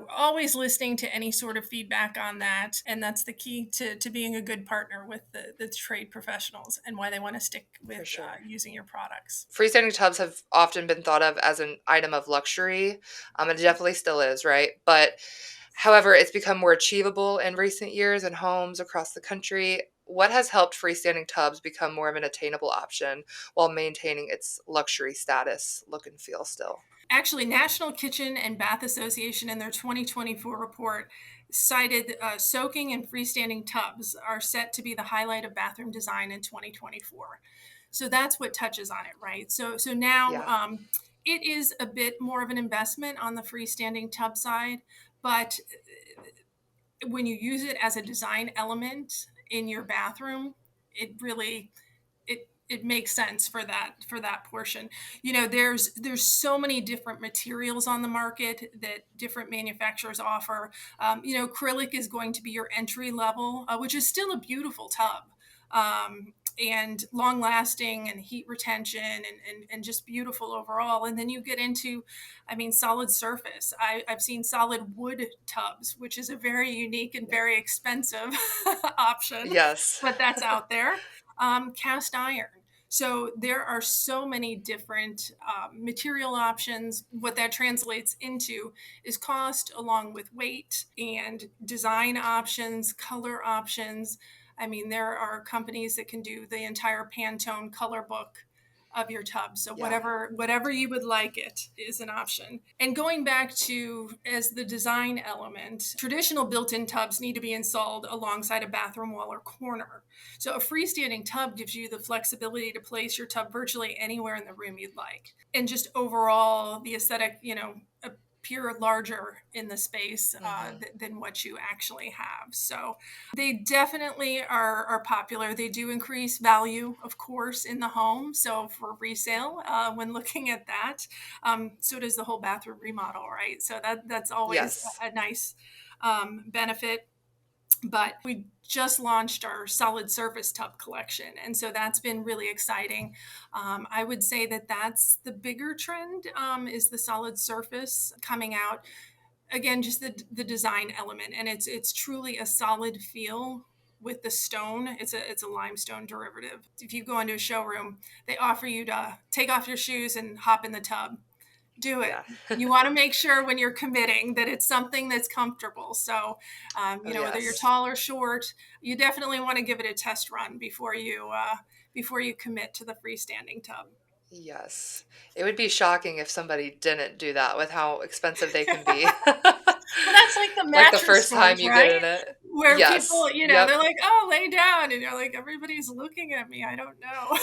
Always listening to any sort of feedback on that, and that's the key to being a good partner with the trade professionals and why they want to stick for with sure. using your products. Freestanding tubs have often been thought of as an item of luxury. It definitely still is, right? But however, it's become more achievable in recent years in homes across the country. What has helped freestanding tubs become more of an attainable option while maintaining its luxury status, look and feel still? Actually, National Kitchen and Bath Association in their 2024 report cited soaking and freestanding tubs are set to be the highlight of bathroom design in 2024. So that's what touches on it, right? So now Yeah, it is a bit more of an investment on the freestanding tub side, but when you use it as a design element in your bathroom, it really it makes sense for that portion. There's so many different materials on the market that different manufacturers offer. Acrylic is going to be your entry level, which is still a beautiful tub, and long lasting and heat retention and just beautiful overall. And then you get into, I mean, solid surface. I've seen solid wood tubs, which is a very unique and yeah. very expensive option, Yes, but that's out there. Cast iron. So there are so many different material options. What that translates into is cost along with weight and design options, color options. I mean, there are companies that can do the entire Pantone color book of your tub. So yeah, whatever you would like, it is an option. And going back to as the design element, traditional built-in tubs need to be installed alongside a bathroom wall or corner. So a freestanding tub gives you the flexibility to place your tub virtually anywhere in the room you'd like. And just overall, the aesthetic, appear larger in the space hmm, than what you actually have. So they definitely are popular. They do increase value, of course, in the home. So for resale, when looking at that, so does the whole bathroom remodel, right? So that's always yes, a nice benefit. But we just launched our solid surface tub collection, and so that's been really exciting. I would say that that's the bigger trend, is the solid surface coming out. Again, just the design element, and it's truly a solid feel with the stone. It's a limestone derivative. If you go into a showroom, they offer you to take off your shoes and hop in the tub. Do it. yeah. You want to make sure when you're committing that it's something that's comfortable. So, Oh, whether you're yes. tall or short, you definitely want to give it a test run before you commit to the freestanding tub. Yes. It would be shocking if somebody didn't do that with how expensive they can be. Well, that's like the Like the mattress first time stores, you get right? in it. Where Yes. people, Yep. they're like, "Oh, lay down," and you're like, "Everybody's looking at me. I don't know."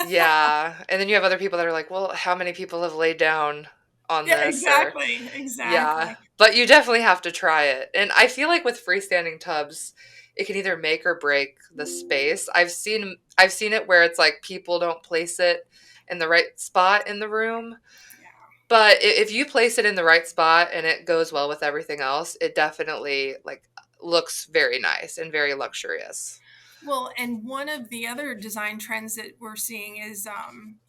Yeah. And then you have other people that are like, well, how many people have laid down on Yeah, this? Or, exactly, yeah. exactly. But you definitely have to try it. And I feel like with freestanding tubs, it can either make or break the space. I've seen it where it's like people don't place it in the right spot in the room. Yeah. But if you place it in the right spot and it goes well with everything else, it definitely like looks very nice and very luxurious. Well, and one of the other design trends that we're seeing is,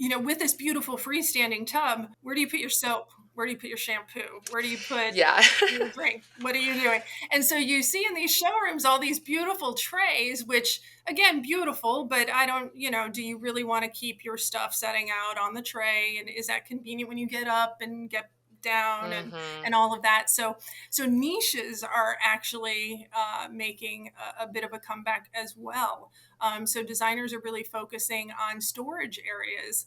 with this beautiful freestanding tub, where do you put your soap? Where do you put your shampoo? Where do you put Yeah. your drink? What are you doing? And so you see in these showrooms all these beautiful trays, which again, beautiful, but I don't, do you really want to keep your stuff setting out on the tray? And is that convenient when you get up and get down Mhm. and all of that? So niches are actually making a bit of a comeback as well. So designers are really focusing on storage areas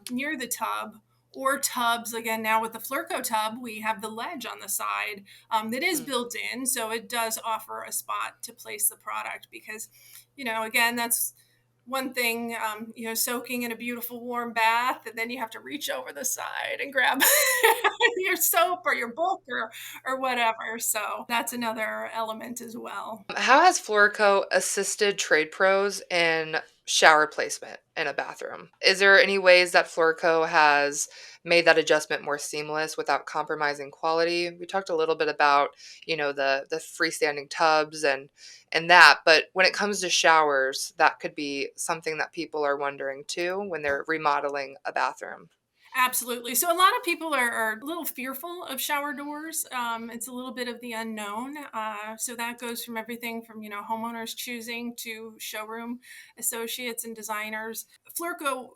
near the tub, or tubs. Again, now with the Fleurco tub, we have the ledge on the side that is Mm. built in, so it does offer a spot to place the product. Because, again, that's one thing, soaking in a beautiful warm bath, and then you have to reach over the side and grab your soap or your book or whatever. So that's another element as well. How has Fleurco assisted trade pros in shower placement in a bathroom? Is there any ways that Fleurco has made that adjustment more seamless without compromising quality? We talked a little bit about, the freestanding tubs and that, but when it comes to showers, that could be something that people are wondering too when they're remodeling a bathroom. Absolutely. So a lot of people are a little fearful of shower doors. It's a little bit of the unknown. So that goes from everything from, homeowners choosing to showroom associates and designers. Fleurco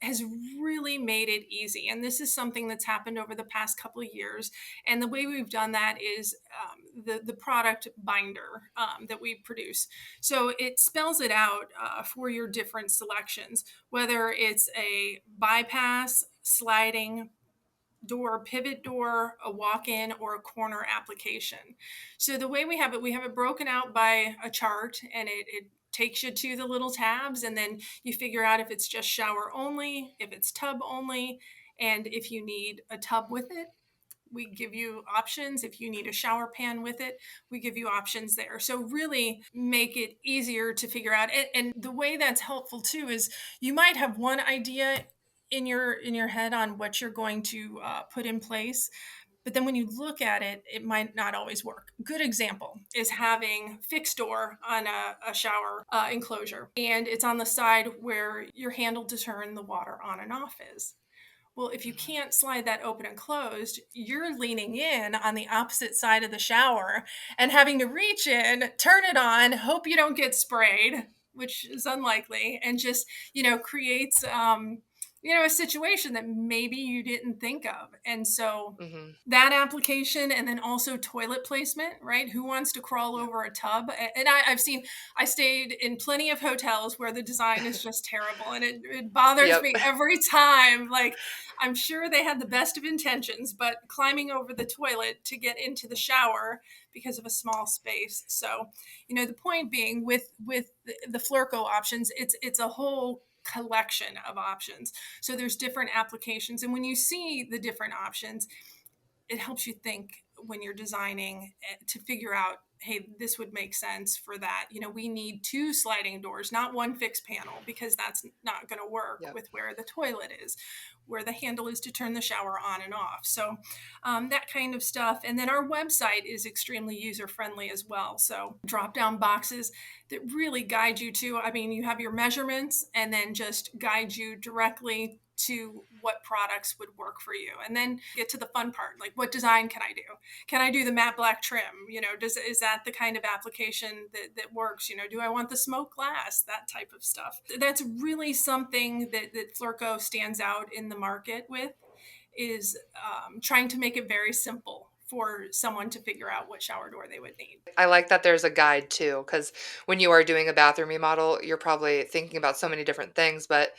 has really made it easy. And this is something that's happened over the past couple of years. And the way we've done that is the product binder that we produce. So it spells it out for your different selections, whether it's a bypass, sliding door, pivot door, a walk-in, or a corner application. So the way we have it broken out by a chart, and it takes you to the little tabs, and then you figure out if it's just shower only, if it's tub only, and if you need a tub with it, we give you options. If you need a shower pan with it, we give you options there. So really make it easier to figure out. And the way that's helpful too is you might have one idea in your head on what you're going to put in place, but then when you look at it, it might not always work. Good example is having fixed door on a shower enclosure, and it's on the side where your handle to turn the water on and off is. Well, if you can't slide that open and closed, you're leaning in on the opposite side of the shower and having to reach in, turn it on, hope you don't get sprayed, which is unlikely, and just, creates, a situation that maybe you didn't think of. And so Mhm. that application, and then also toilet placement, right? Who wants to crawl Yep. over a tub? And I stayed in plenty of hotels where the design is just terrible, and it bothers Yep. me every time. Like, I'm sure they had the best of intentions, but climbing over the toilet to get into the shower because of a small space. So, the point being with the Fleurco options, it's a whole collection of options. So there's different applications, and when you see the different options, it helps you think when you're designing to figure out, hey, this would make sense for that. We need two sliding doors, not one fixed panel, because that's not going to work Yep. with where the toilet is, where the handle is to turn the shower on and off. So that kind of stuff. And then our website is extremely user friendly as well. So drop down boxes that really guide you to, you have your measurements, and then just guide you directly to what products would work for you. And then get to the fun part, like, what design can I do? Can I do the matte black trim? Is that the kind of application that works? Do I want the smoke glass? That type of stuff. That's really something that Fleurco stands out in the market with, is trying to make it very simple for someone to figure out what shower door they would need. I like that there's a guide too, because when you are doing a bathroom remodel, you're probably thinking about so many different things. But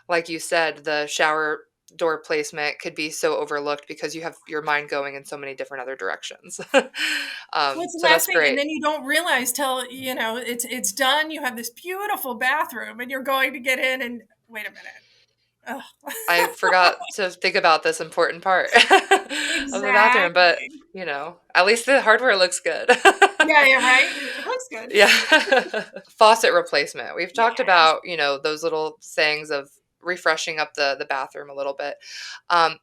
like you said, the shower door placement could be so overlooked because you have your mind going in so many different other directions. Well, it's the So last that's thing, and great. then you don't realize till it's done. You have this beautiful bathroom, and you're going to get in, and wait a minute. Ugh. I forgot to think about this important part of the bathroom, but Exactly. at least the hardware looks good. Yeah, yeah, right. It looks good. Yeah. Faucet replacement. We've talked Yes. about, those little sayings of refreshing up the bathroom a little bit.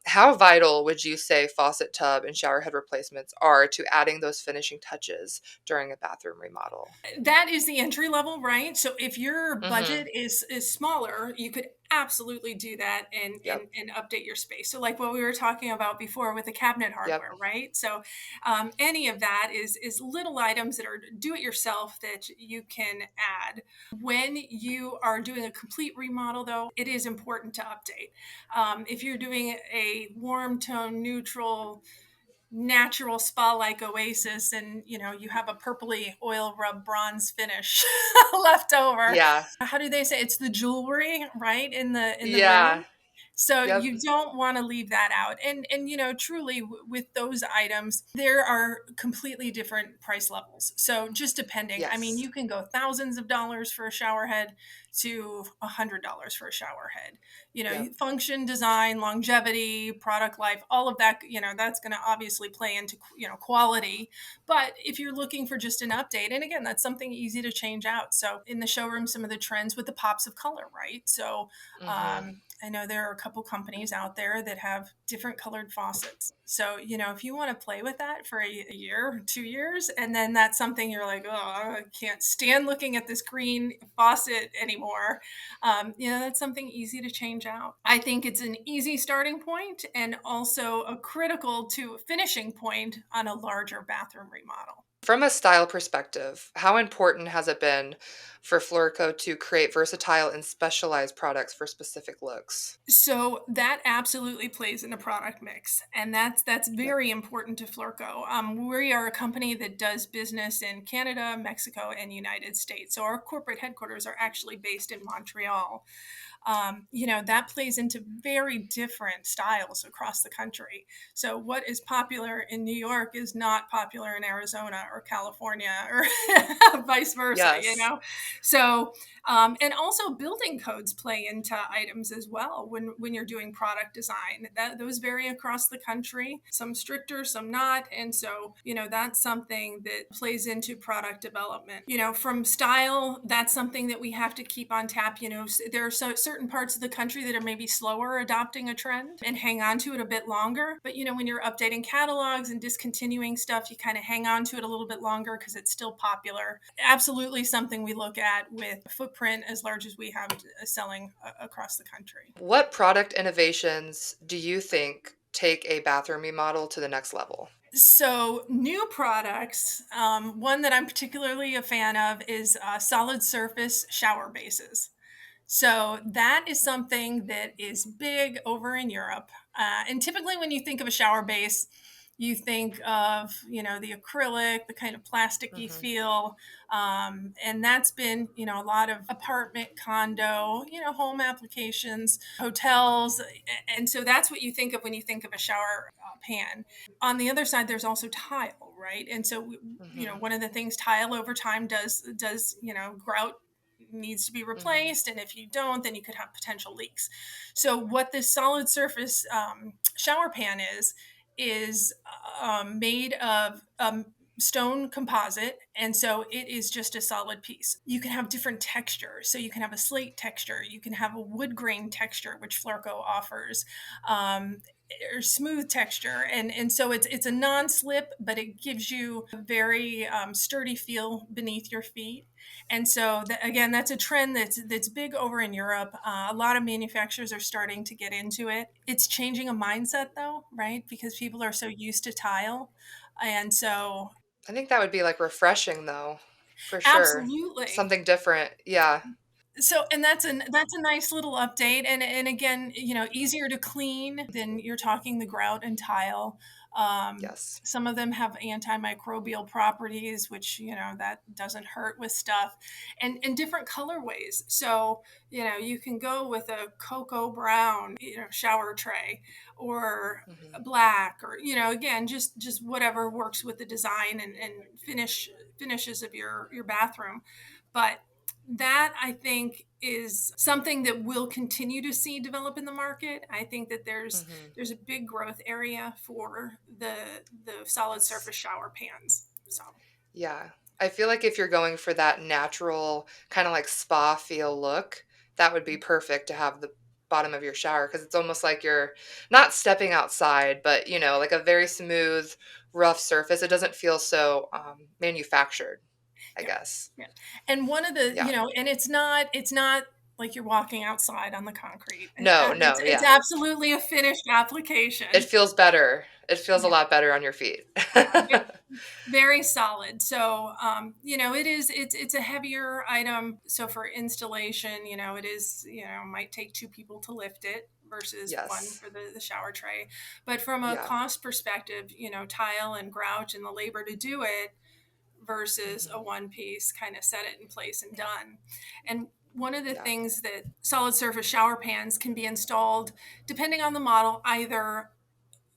How vital would you say faucet tub and shower head replacements are to adding those finishing touches during a bathroom remodel? That is the entry level, right? So if your Mhm. budget is smaller, you could absolutely do that and Yep. and update your space. So like what we were talking about before with the cabinet Yep. hardware, right? So any of that is little items that are do it yourself that you can add. When you are doing a complete remodel, though, it is important to update. If you're doing a warm tone, neutral, natural spa-like oasis and you have a purpley oil rub bronze finish left over, Yeah. how do they say, it's the jewelry, right, in the Yeah. room. So Yep. you don't want to leave that out. And truly with those items, there are completely different price levels. So just depending, I mean, Yes. you can go thousands of dollars for a shower head to $100 for a shower head. Yep. Function, design, longevity, product life, all of that, that's going to obviously play into, quality. But if you're looking for just an update, and again, that's something easy to change out. So in the showroom, some of the trends with the pops of color, right? So Mhm. I know there are a couple companies out there that have different colored faucets. So, if you want to play with that for a year, 2 years, and then that's something you're like, oh, I can't stand looking at this green faucet anymore. That's something easy to change out. I think it's an easy starting point and also a critical to finishing point on a larger bathroom remodel. From a style perspective, how important has it been for Fleurco to create versatile and specialized products for specific looks? So that absolutely plays in the product mix, and that's Yep. very important to Fleurco. We are a company that does business in Canada, Mexico, and United States. So our corporate headquarters are actually based in Montreal. That plays into very different styles across the country. So, what is popular in New York is not popular in Arizona or California or vice versa, Yes. So, and also building codes play into items as well when you're doing product design. Those vary across the country, some stricter, some not. And so, that's something that plays into product development. From style, that's something that we have to keep on tap. There are certain parts of the country that are maybe slower adopting a trend and hang on to it a bit longer. But when you're updating catalogs and discontinuing stuff, you kind of hang on to it a little bit longer because it's still popular. Absolutely something we look at with footprint as large as we have selling across the country. What product innovations do you think take a bathroom remodel to the next level? So, new products, one that I'm particularly a fan of is solid surface shower bases. So that is something that is big over in Europe. And typically, when you think of a shower base, you think of the acrylic, the kind of plasticky Mhm. feel, and that's been a lot of apartment, condo, home applications, hotels, and so that's what you think of when you think of a shower pan. On the other side, there's also tile, right? And so Mhm. one of the things tile over time does grout needs to be Mhm. replaced, and if you don't, then you could have potential leaks. So what this solid surface shower pan is made of stone composite, and so it is just a solid piece. You can have different textures, so you can have a slate texture, you can have a wood grain texture, which Fleurco offers, um, or smooth texture, and so it's a non-slip, but it gives you a very sturdy feel beneath your feet. And so again, that's a trend that's big over in Europe. A lot of manufacturers are starting to get into it. It's changing a mindset though, right? Because people are so used to tile. And so I think that would be, like, refreshing, though, for sure. absolutely. Something different. Yeah. So, and that's a nice little update, and again, easier to clean than you're talking the grout and tile. Yes. Some of them have antimicrobial properties, which that doesn't hurt with stuff, and different colorways. So you can go with a cocoa brown shower tray, or a Mhm. black, or again, just whatever works with the design and finishes of your bathroom, but that I think is something that we'll continue to see develop in the market. I think that there's Mhm. there's a big growth area for the solid Yes. surface shower pans. So Yeah. I feel like if you're going for that natural, kinda like spa feel look, that would be perfect to have bottom of your shower because it's almost like you're not stepping outside, but like a very smooth, rough surface. It doesn't feel so manufactured, I Yeah. guess. Yeah. And one of the, Yeah. and it's not like you're walking outside on the concrete. No, It's no, it's yeah. absolutely a finished It application. feels better. It feels a Yeah. lot better on your feet. Yeah. Very solid. So, it's a heavier item. So for installation, it is, might take two people to lift it versus one Yes. for the shower tray. But from a Yeah. cost perspective, tile and grouch and the labor to do it versus a Mhm. one piece, kind of set it in place and done. And one of the Yeah. things that solid surface shower pans can be installed depending on the model, either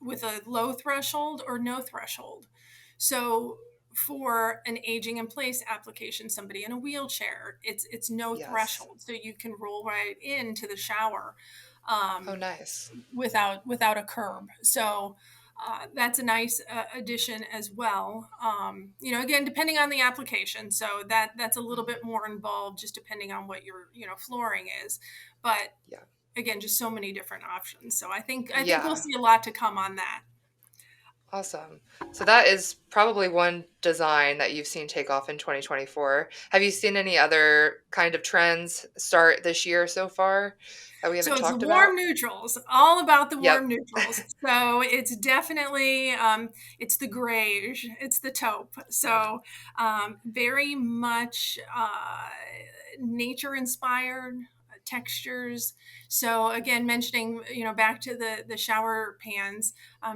with a low threshold or no threshold. So for an aging in place application, somebody in a wheelchair, it's no Yes. threshold, so you can roll right into the shower Oh, um, nice. without a curb. So that's a nice addition as well. Again, depending on the application, so that's a little Mhm. bit more involved, just depending on what your flooring is. But Yeah. again, just so many different options. So I think we'll Yeah. see a lot to come on that. Awesome. So that is probably one design that you've seen take off in 2024. Have you seen any other kind of trends start this year so far that we So haven't it's the talked warm about? neutrals, all about the Yep. warm neutrals. So it's definitely it's the greige, it's the taupe. So very much nature inspired textures. So again, mentioning back to the shower pans,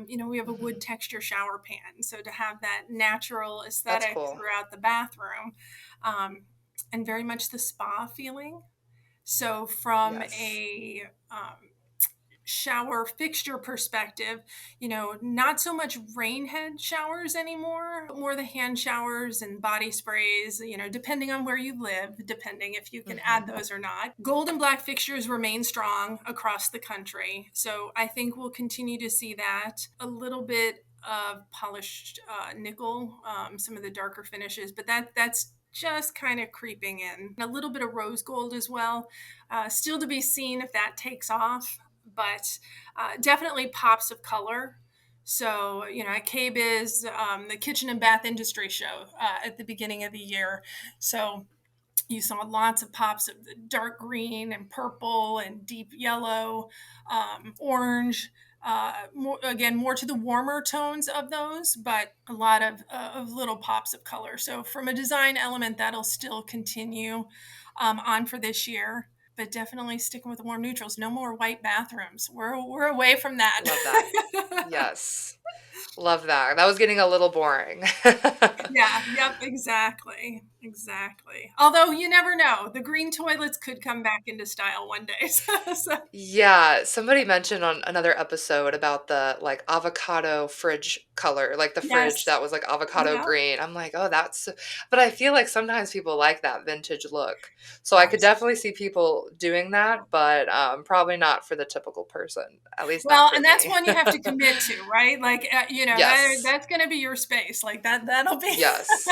we have a wood Mhm. texture shower pan. So to have that natural That's aesthetic cool. throughout the bathroom, and very much the spa feeling. So, from Yes. a shower fixture perspective, not so much rain head showers anymore, more the hand showers and body sprays, depending on where you live, depending if you can add Mhm. those or not. Gold and black fixtures remain strong across the country. So, I think we'll continue to see that. A little bit of polished nickel, some of the darker finishes, but that's just kind of creeping in. A little bit of rose gold as well. Still to be seen if that takes off, but definitely pops of color. So, at KBIS, the Kitchen and Bath Industry Show at the beginning of the year. So, you saw lots of pops of the dark green and purple and deep yellow, orange. More to the warmer tones of those, but a lot of little pops of color. So, from a design element, that'll still continue on for this year. But definitely sticking with warm neutrals. No more white bathrooms. We're away from that. Love that. Yes. Love that. That was getting a little boring. Yeah, yep, exactly. Exactly. Although you never know. The green toilets could come back into style one day. So, Yeah, somebody mentioned on another episode about the like avocado fridge color, like the fridge yes. that was like avocado Yep. green. I'm like, oh, but I feel like sometimes people like that vintage look. So I could definitely Absolutely. see people doing that, but probably not for the typical person, at least not Well, for and that's me. one you have to commit to, right? Like, Yes. that's going to be your space. Like that'll be. Yes.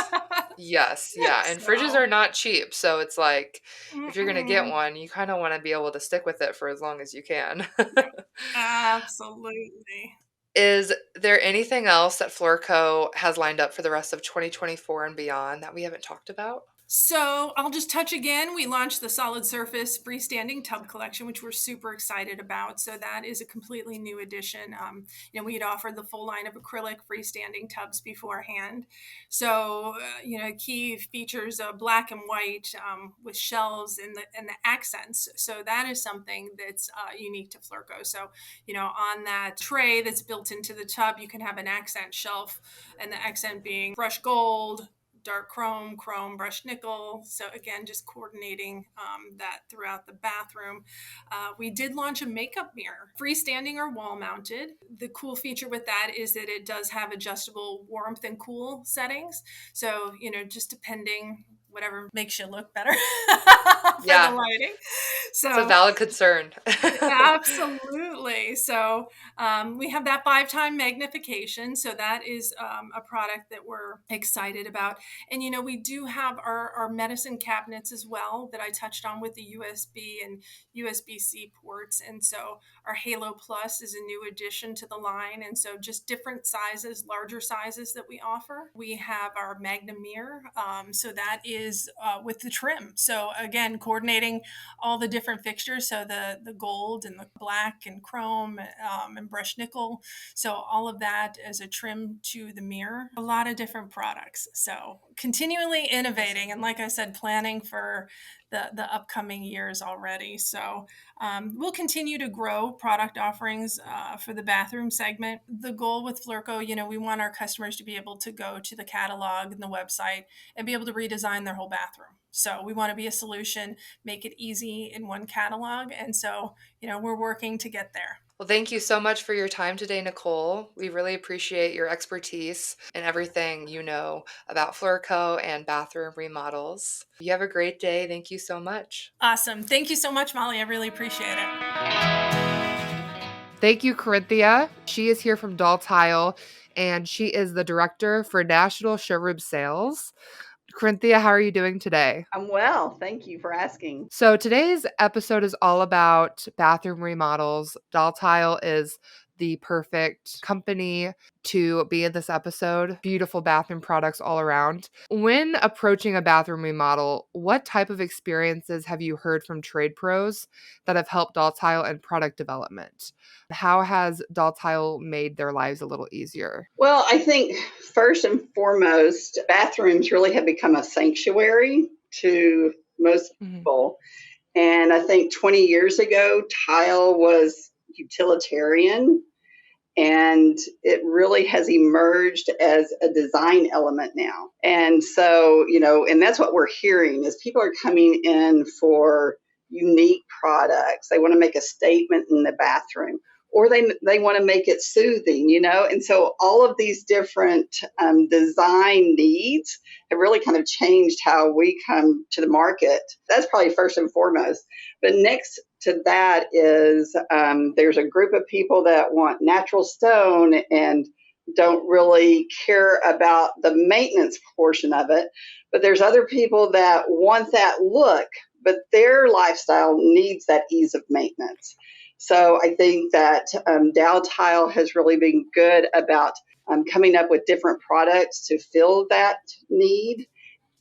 Yes, yeah, and fridges So, are not cheap, so it's like, if you're gonna get mm-mm. one, you kinda wanna be able to stick with it for as long as you can. Yep, absolutely. Is there anything else that Fleurco has lined up for the rest of 2024 and beyond that we haven't talked about? So I'll just touch again. We launched the solid surface freestanding tub collection, which we're super excited about. So that is a completely new addition. We had offered the full line of acrylic freestanding tubs beforehand. So key features black and white with shells and the accents. So that is something that's unique to Fleurco. So on that tray that's built into the tub, you can have an accent shelf, and the accent being brushed gold, dark chrome, brushed nickel. So again, just coordinating that throughout the bathroom. We did launch a makeup mirror, freestanding or wall mounted. The cool feature with that is that it does have adjustable warmth and cool settings. So, just depending whatever makes you look better for the Yeah, lighting. it's a So valid concern. absolutely. So we have that 5-time magnification. So that is a product that we're excited about. And, we do have our medicine cabinets as well that I touched on with the USB and USB-C ports. And so our Halo Plus is a new addition to the line. And so just different sizes, larger sizes that we offer. We have our Magna Mirror. So that is with the trim. So again, coordinating all the different fixtures. So the gold and the black and chrome and brushed nickel. So all of that as a trim to the mirror. A lot of different products. So continually innovating. And like I said, planning for the upcoming years already. So we'll continue to grow product offerings for the bathroom segment. The goal with Fleurco, we want our customers to be able to go to the catalog and the website and be able to redesign their whole bathroom. So we want to be a solution, make it easy in one catalog. And so, we're working to get there. Well, thank you so much for your time today, Nicole. We really appreciate your expertise and everything you know about Fleurco and bathroom remodels. You have a great day. Thank you so much. Awesome. Thank you so much, Molly. I really appreciate it. Thank you, Corinthia. She is here from Daltile, and she is the director for National Showroom Sales. Corinthia, how are you doing today? I'm well. Thank you for asking. So today's episode is all about bathroom remodels. Daltile is the perfect company to be in this episode. Beautiful bathroom products all around. When approaching a bathroom remodel, what type of experiences have you heard from trade pros that have helped Daltile in product development? How has Daltile made their lives a little easier? Well, I think first and foremost, bathrooms really have become a sanctuary to most Mhm. people. And I think 20 years ago, tile was utilitarian, and it really has emerged as a design element now. And so, and that's what we're hearing is people are coming in for unique products. They want to make a statement in the bathroom, or they want to make it soothing, and so all of these different design needs have really kind of changed how we come to the market. That's probably first and foremost. But next to that is there's a group of people that want natural stone and don't really care about the maintenance portion of it. But there's other people that want that look, but their lifestyle needs that ease of maintenance. So I think that Daltile has really been good about coming up with different products to fill that need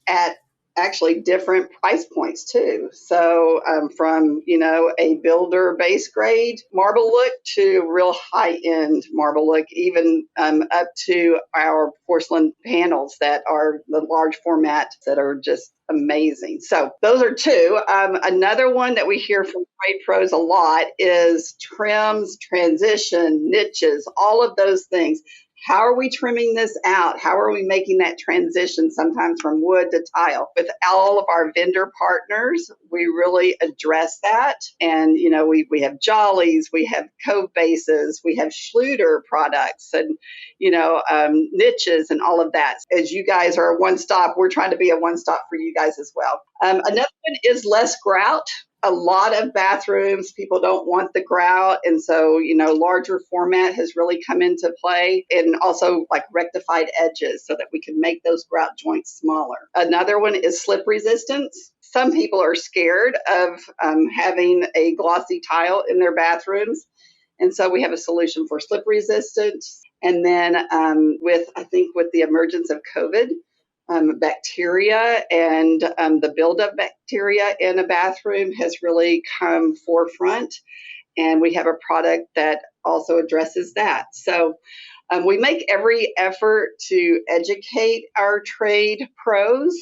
at actually different price points too. So from a builder base grade marble look to real high end marble look, even up to our porcelain panels that are the large format that are just amazing. So those are two. Another one that we hear from trade pros a lot is trims, transition, niches, all of those things. How are we trimming this out? How are we making that transition sometimes from wood to tile? With all of our vendor partners, we really address that. And, we have Jollies, we have Cove Bases, we have Schluter products and, niches and all of that. As you guys are a one-stop, we're trying to be a one-stop for you guys as well. Another one is less grout. A lot of bathrooms, people don't want the grout. And so, larger format has really come into play, and also like rectified edges so that we can make those grout joints smaller. Another one is slip resistance. Some people are scared of having a glossy tile in their bathrooms. And so we have a solution for slip resistance. And then with the emergence of COVID, bacteria and the buildup bacteria in a bathroom has really come forefront. And we have a product that also addresses that. So we make every effort to educate our trade pros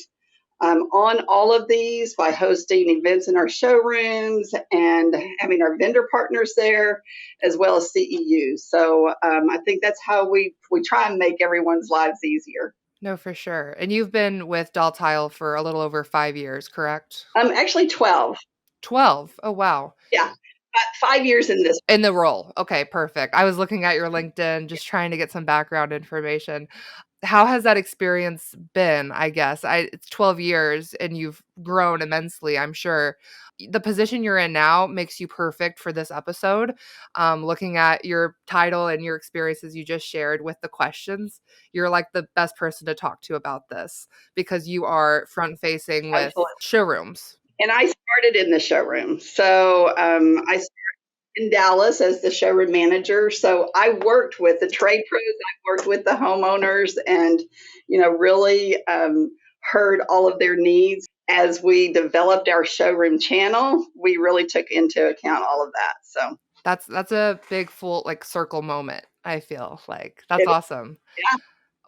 on all of these by hosting events in our showrooms and having our vendor partners there, as well as CEUs. So I think that's how we try and make everyone's lives easier. No, for sure. And you've been with Daltile for a little over 5 years, correct? Actually 12. 12. Oh, wow. Yeah. 5 years in this. In the role. Okay, perfect. I was looking at your LinkedIn, just trying to get some background information. How has that experience been, I guess? It's 12 years and you've grown immensely, I'm sure. The position you're in now makes you perfect for this episode. Looking at your title and your experiences you just shared with the questions, you're like the best person to talk to about this because you are front facing with Absolutely. showrooms. And I started in the showroom. So I started in Dallas as the showroom manager. So I worked with the trade pros, I worked with the homeowners, and really heard all of their needs. As we developed our showroom channel, we really took into account all of that. So That's a big full like circle moment, I feel like. That's it, awesome. yeah,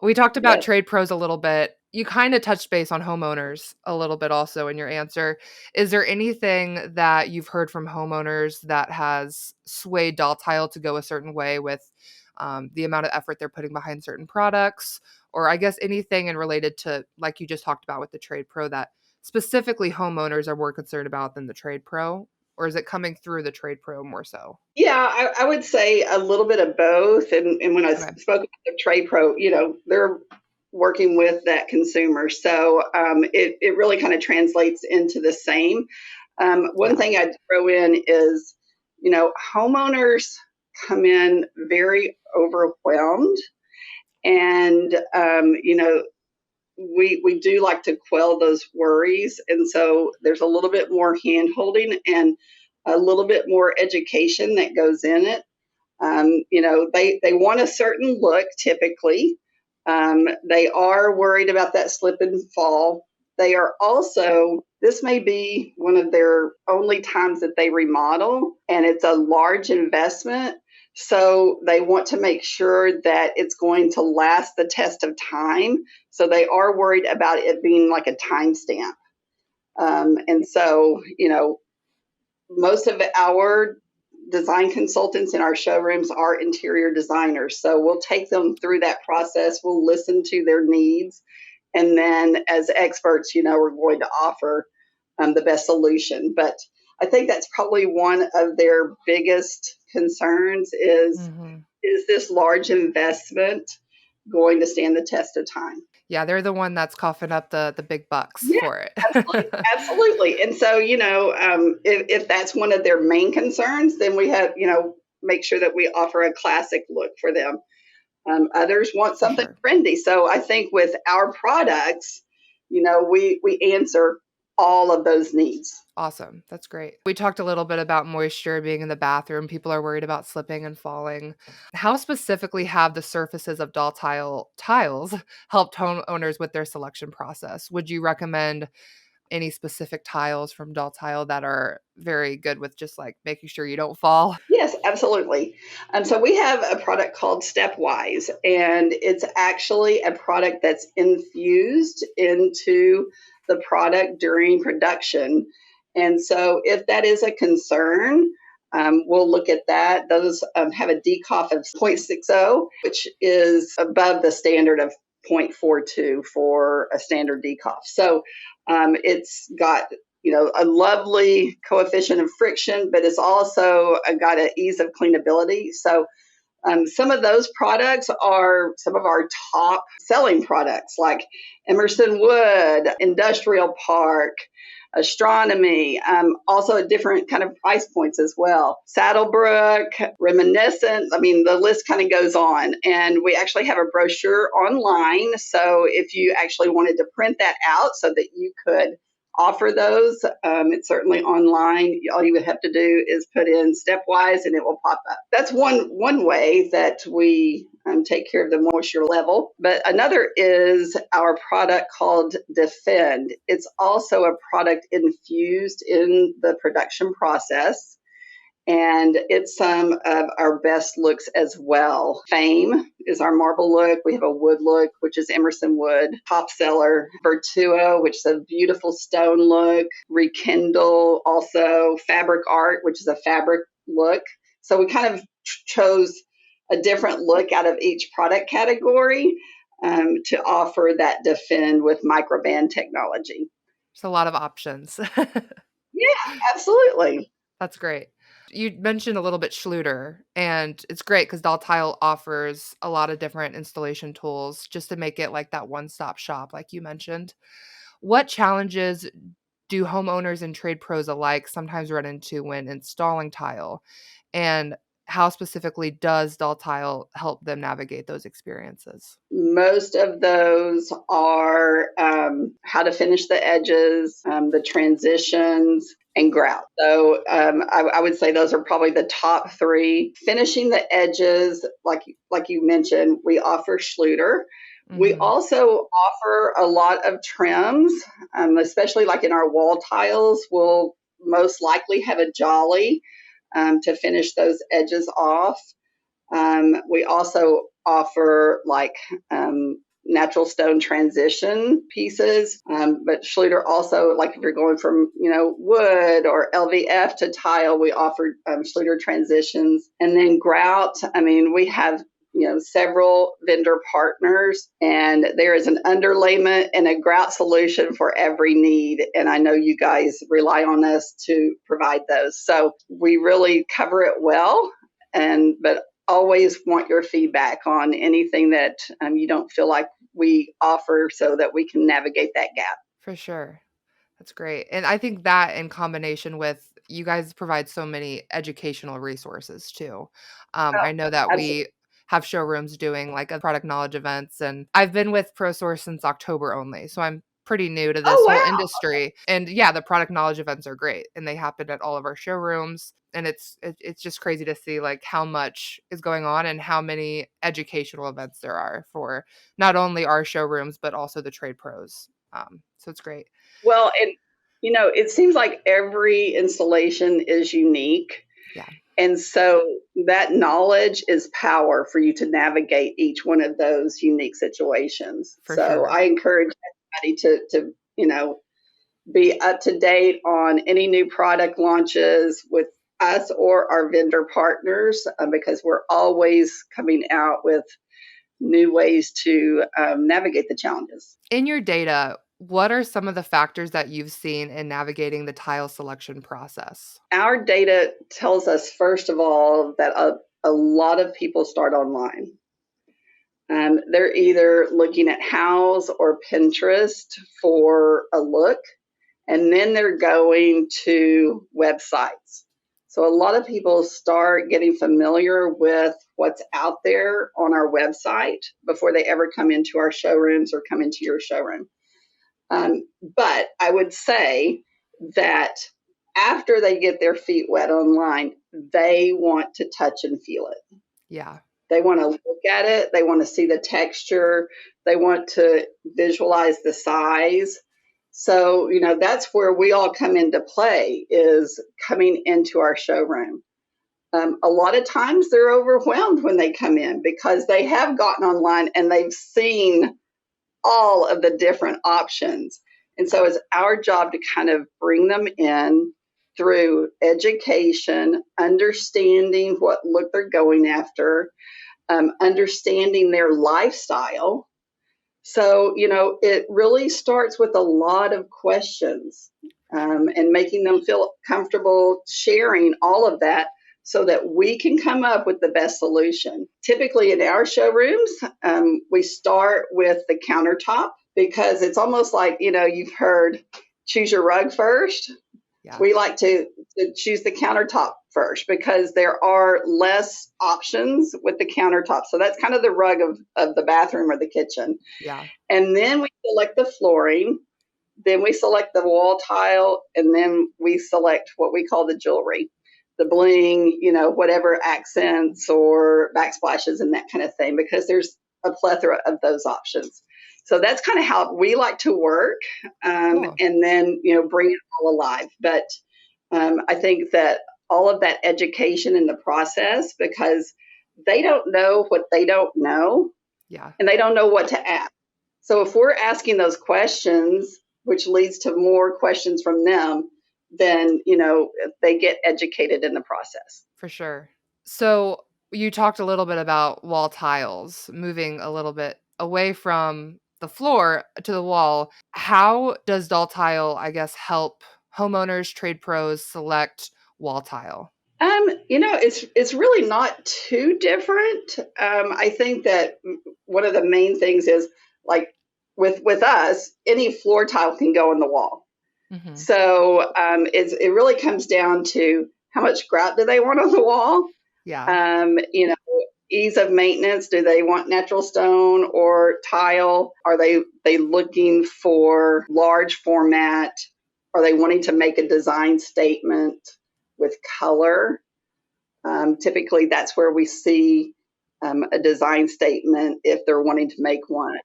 We talked about yes. trade pros a little bit. You kind of touched base on homeowners a little bit also in your answer. Is there anything that you've heard from homeowners that has swayed Daltile to go a certain way with the amount of effort they're putting behind certain products? Or I guess anything and related to, like you just talked about with the trade pro, that specifically homeowners are more concerned about than the trade pro? Or is it coming through the trade pro more so? Yeah, I would say a little bit of both. And when I Okay. spoke about the trade pro, they're working with that consumer. So it really kind of translates into the same. One Yeah. thing I'd throw in is, homeowners come in very overwhelmed. And, we do like to quell those worries. And so there's a little bit more hand holding and a little bit more education that goes in it. They want a certain look typically. They are worried about that slip and fall. They are also, this may be one of their only times that they remodel, and it's a large investment. So they want to make sure that it's going to last the test of time. So they are worried about it being like a timestamp. And so, most of our design consultants in our showrooms are interior designers. So we'll take them through that process. We'll listen to their needs. And then as experts, we're going to offer the best solution. But I think that's probably one of their biggest concerns Mhm. is this large investment going to stand the test of time? Yeah, they're the one that's coughing up the big bucks Yeah, for it. absolutely, absolutely. And so, if that's one of their main concerns, then we have, make sure that we offer a classic look for them. Others want For something sure. trendy. So I think with our products, we answer all of those needs. Awesome. That's great. We talked a little bit about moisture being in the bathroom. People are worried about slipping and falling. How specifically have the surfaces of Daltile tiles helped homeowners with their selection process? Would you recommend any specific tiles from Daltile that are very good with just like making sure you don't fall? Yes, absolutely. So we have a product called Stepwise, and it's actually a product that's infused into the product during production. And so if that is a concern, we'll look at that. Those have a decoff of 0.60, which is above the standard of 0.42 for a standard decoff. So it's got a lovely coefficient of friction, but it's also got an ease of cleanability. So some of those products are some of our top selling products, like Emerson Wood, Industrial Park, Astronomy, also at different kind of price points as well. Saddlebrook, Reminiscent, I mean, the list kind of goes on. And we actually have a brochure online. So if you actually wanted to print that out so that you could offer those, it's certainly online. All you would have to do is put in Stepwise and it will pop up. That's one way that we take care of the moisture level. But another is our product called Defend. It's also a product infused in the production process. And it's some of our best looks as well. Fame is our marble look. We have a wood look, which is Emerson Wood. Top seller, Virtuo, which is a beautiful stone look. Rekindle, also Fabric Art, which is a fabric look. So we kind of chose a different look out of each product category to offer that Defend with microband technology. There's a lot of options. Yeah, absolutely. That's great. You mentioned a little bit Schluter, and it's great because Daltile offers a lot of different installation tools just to make it like that one-stop shop, like you mentioned. What challenges do homeowners and trade pros alike sometimes run into when installing tile? And how specifically does Daltile help them navigate those experiences? Most of those are how to finish the edges, the transitions, and grout. So I would say those are probably the top three. Finishing the edges, like you mentioned, we offer Schluter. We Mhm. also offer a lot of trims, especially like in our wall tiles. We'll most likely have a jolly to finish those edges off. We also offer like natural stone transition pieces, but Schluter also, like if you're going from wood or LVF to tile, we offer Schluter transitions, and then grout. I mean, we have several vendor partners, and there is an underlayment and a grout solution for every need. And I know you guys rely on us to provide those, so we really cover it well. But always want your feedback on anything that you don't feel like we offer so that we can navigate that gap. For sure. That's great. And I think that in combination with you guys provide so many educational resources too. I know that Absolutely. we have showrooms doing like a product knowledge events, and I've been with ProSource since October only. So I'm pretty new to Oh, this whole wow. industry. And yeah, the product knowledge events are great and they happen at all of our showrooms. And it's just crazy to see like how much is going on and how many educational events there are for not only our showrooms but also the trade pros. So it's great. Well, and it seems like every installation is unique. Yeah, And so that knowledge is power for you to navigate each one of those unique situations. for So sure. I encourage everybody to be up to date on any new product launches with us or our vendor partners, because we're always coming out with new ways to navigate the challenges. In your data, what are some of the factors that you've seen in navigating the tile selection process? Our data tells us, first of all, that a lot of people start online. They're either looking at Houzz or Pinterest for a look, and then they're going to websites. So a lot of people start getting familiar with what's out there on our website before they ever come into our showrooms or come into your showroom. But I would say that after they get their feet wet online, they want to touch and feel it. Yeah, They want to look at it. They want to see the texture. They want to visualize the size. So, that's where we all come into play, is coming into our showroom. A lot of times they're overwhelmed when they come in because they have gotten online and they've seen all of the different options. And so it's our job to kind of bring them in through education, understanding what look they're going after, understanding their lifestyle. So, it really starts with a lot of questions, and making them feel comfortable sharing all of that so that we can come up with the best solution. Typically, in our showrooms, we start with the countertop because it's almost like, you've heard choose your rug first. yeah, We like to choose the countertop first because there are less options with the countertop. So that's kind of the rug of the bathroom or the kitchen. yeah, And then we select the flooring, then we select the wall tile, and then we select what we call the jewelry, the bling, whatever accents or backsplashes and that kind of thing, because there's a plethora of those options. So that's kind of how we like to work, cool. and then, bring it all alive. But I think that all of that education in the process, because they don't know what they don't know, Yeah, and they don't know what to ask. So if we're asking those questions, which leads to more questions from them, then they get educated in the process. for sure. So you talked a little bit about wall tiles, moving a little bit away from the floor to the wall. How does Daltile, I guess, help homeowners, trade pros select wall tile? It's really not too different. I think that one of the main things is like with us, any floor tile can go on the wall. Hmm. So it really comes down to how much grout do they want on the wall. Yeah. You know, ease of maintenance. Do they want natural stone or tile? Are they looking for large format? Are they wanting to make a design statement with color? Typically, that's where we see a design statement if they're wanting to make one.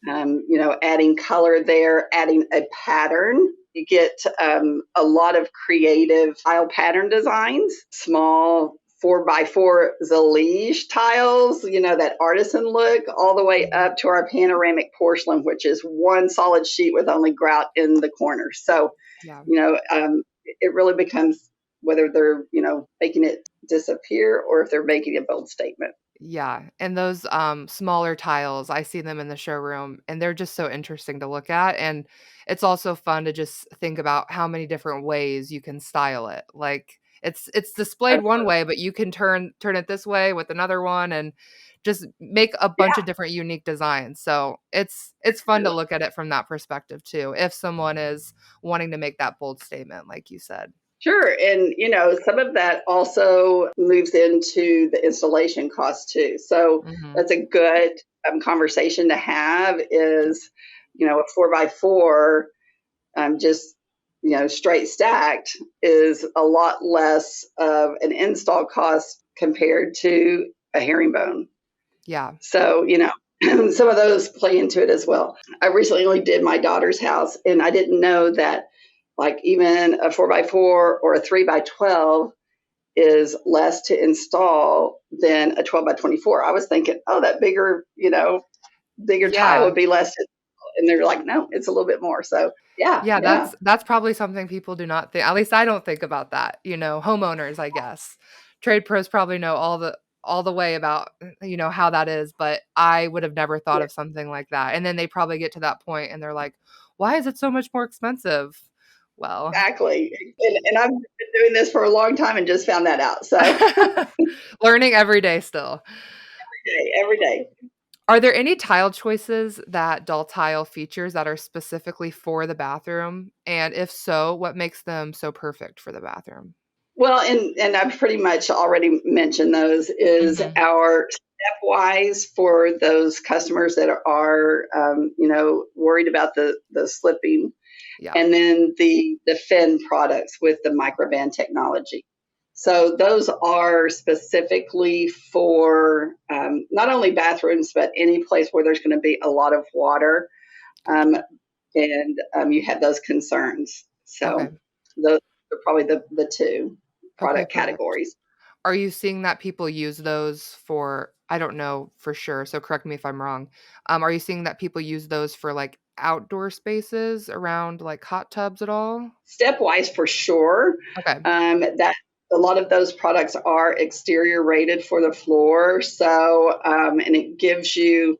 Adding color there, adding a pattern. You get a lot of creative tile pattern designs, small 4x4 Zalige tiles, that artisan look, all the way up to our panoramic porcelain, which is one solid sheet with only grout in the corners. So, Yeah. it really becomes whether they're, making it disappear or if they're making a bold statement. Yeah, and those, smaller tiles, I see them in the showroom, and they're just so interesting to look at, and it's also fun to just think about how many different ways you can style it. Like, it's displayed one way, but you can turn it this way with another one and just make a bunch Yeah, of different unique designs. So, it's fun to look at it from that perspective too, if someone is wanting to make that bold statement, like you said. sure. And, some of that also moves into the installation cost too. So Mhm. that's a good conversation to have is, a 4x4, just, straight stacked is a lot less of an install cost compared to a herringbone. Yeah. So, some of those play into it as well. I recently did my daughter's house and I didn't know that like even a 4x4 or a 3x12 is less to install than a 12x24. I was thinking, oh, that bigger tile Yeah. would be less. And they're like, no, it's a little bit more. So yeah, Yeah, yeah, that's probably something people do not think, at least I don't think about that, homeowners, I guess. Trade pros probably know all the way about, how that is, but I would have never thought yeah, of something like that, and then they probably get to that point and they're like, "Why is it so much more expensive?" Well, exactly. And I've been doing this for a long time and just found that out. So learning every day still. every day. Are there any tile choices that Daltile features that are specifically for the bathroom? And if so, what makes them so perfect for the bathroom? Well, and I've pretty much already mentioned those is Mhm. our stepwise for those customers that are worried about the slipping, Yeah. and then the Fin products with the microband technology. So those are specifically for not only bathrooms but any place where there's going to be a lot of water, Gotcha. um, and you have those concerns. Okay. So those are probably the two Okay, product perfect. categories. Are you seeing that people use those for, I don't know for sure, so correct me if I'm wrong. Are you seeing that people use those for, like, outdoor spaces around, like, hot tubs at all? Stepwise for sure. Okay. That a lot of those products are exterior rated for the floor. So, and it gives you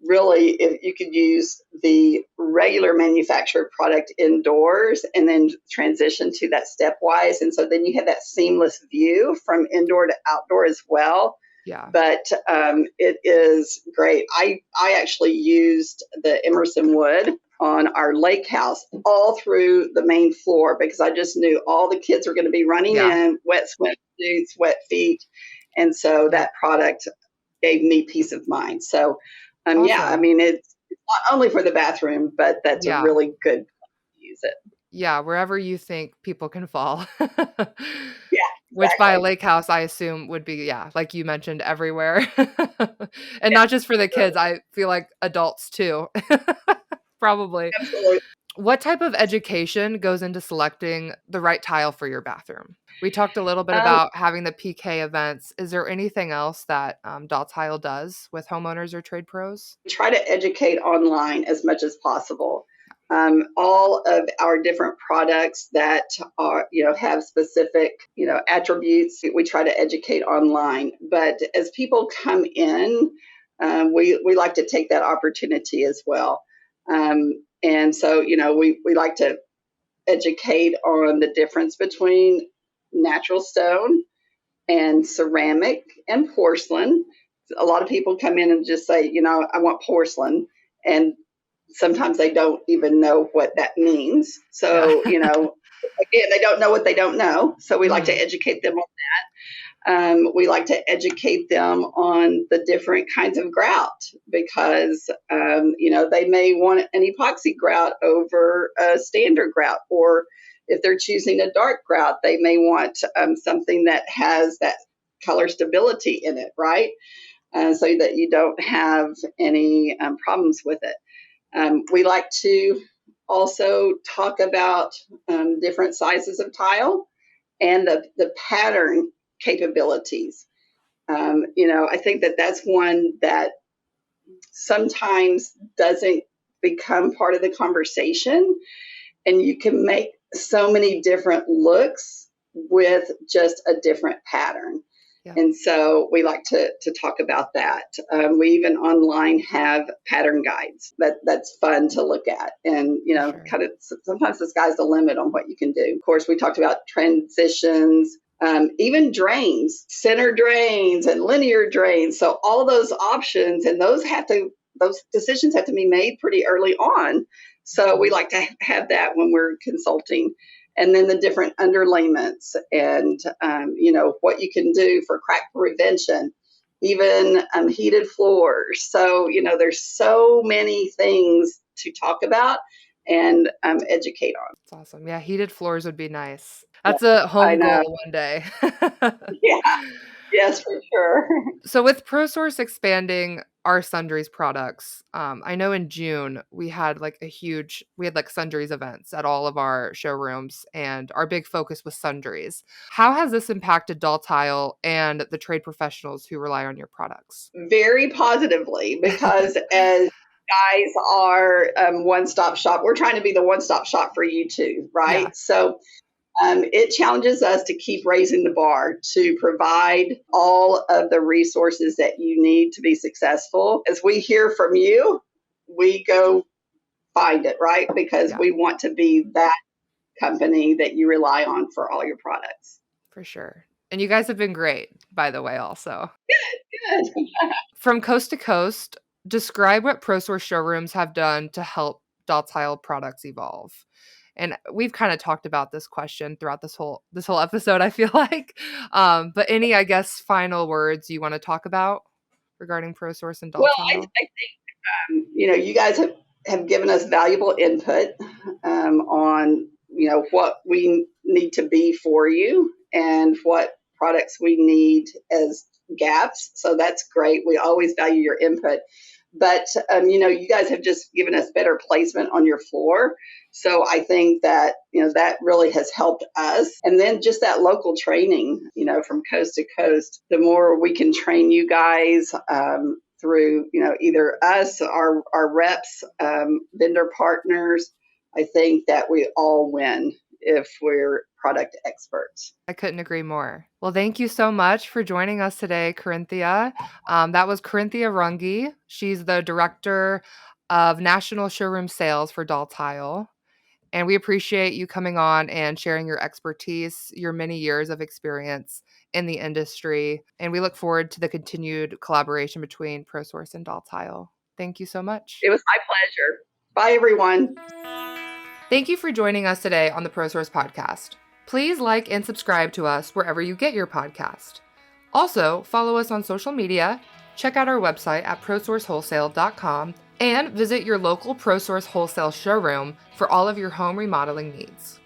really, if you could use the regular manufactured product indoors and then transition to that stepwise. And so then you have that seamless view from indoor to outdoor as well. Yeah. But it is great. I actually used the Emerson wood on our lake house all through the main floor because I just knew all the kids were going to be running Yeah. in, wet swimsuits, wet feet. And so Yep. that product gave me peace of mind. So, yeah, I Awesome. mean, it's not only for the bathroom, but that's a Yeah. really good place to use it. Yeah, wherever you think people can fall. Yeah, Which by a exactly. lake house, I assume would be, yeah, like you mentioned, everywhere. And not just for the kids, I feel like adults too. Probably. Absolutely. What type of education goes into selecting the right tile for your bathroom? We talked a little bit Um, about having the PK events. Is there anything else that Daltile does with homeowners or trade pros? try to educate online as much as possible. All of our different products that are, have specific, attributes, we try to educate online. But as people come in, we like to take that opportunity as well. And so, we like to educate on the difference between natural stone and ceramic and porcelain. A lot of people come in and just say, I want porcelain. And sometimes they don't even know what that means. So, again, they don't know what they don't know. So we like to educate them on that. We like to educate them on the different kinds of grout because, they may want an epoxy grout over a standard grout, or if they're choosing a dark grout, they may want something that has that color stability in it, right? So that you don't have any problems with it. We like to also talk about different sizes of tile and the pattern capabilities. I think that's one that sometimes doesn't become part of the conversation, and you can make so many different looks with just a different pattern. Yeah. And so we like to talk about that. We even online have pattern guides that's fun to look at. And, sure. Kind of sometimes the sky's the limit on what you can do. Of course, we talked about transitions, even drains, center drains and linear drains. So all those options, and those decisions have to be made pretty early on. So we like to have that when we're consulting. And then the different underlayments and, what you can do for crack prevention, even heated floors. So, there's so many things to talk about and educate on. That's awesome. Yeah, heated floors would be nice. That's a home goal one day. Yeah. Yes, for sure. So with ProSource expanding our sundries products, I know in June we had sundries events at all of our showrooms, and our big focus was sundries. How has this impacted Daltile and the trade professionals who rely on your products? Very positively, because as guys are one-stop shop, we're trying to be the one-stop shop for you too, right? Yeah. So it challenges us to keep raising the bar to provide all of the resources that you need to be successful. As we hear from you, we go find it, right? Because we want to be that company that you rely on for all your products. For sure. And you guys have been great, by the way, also. Good. From coast to coast, describe what ProSource showrooms have done to help Daltile products evolve. And we've kind of talked about this question throughout this whole episode, I feel like. But any, I guess, final words you want to talk about regarding ProSource and Daltile? Well, I think, you guys have given us valuable input on, what we need to be for you and what products we need as gaps. So that's great. We always value your input. But, you guys have just given us better placement on your floor. So I think that, that really has helped us. And then just that local training, from coast to coast, the more we can train you guys through, either us, our reps, vendor partners, I think that we all win if we're product experts. I couldn't agree more. Well, thank you so much for joining us today, Corinthia. That was Corinthia Runge. She's the Director of National Showroom Sales for Daltile. And we appreciate you coming on and sharing your expertise, your many years of experience in the industry. And we look forward to the continued collaboration between ProSource and Daltile. Thank you so much. It was my pleasure. Bye, everyone. Thank you for joining us today on the ProSource podcast. Please like and subscribe to us wherever you get your podcast. Also, follow us on social media, check out our website at prosourcewholesale.com, and visit your local ProSource Wholesale showroom for all of your home remodeling needs.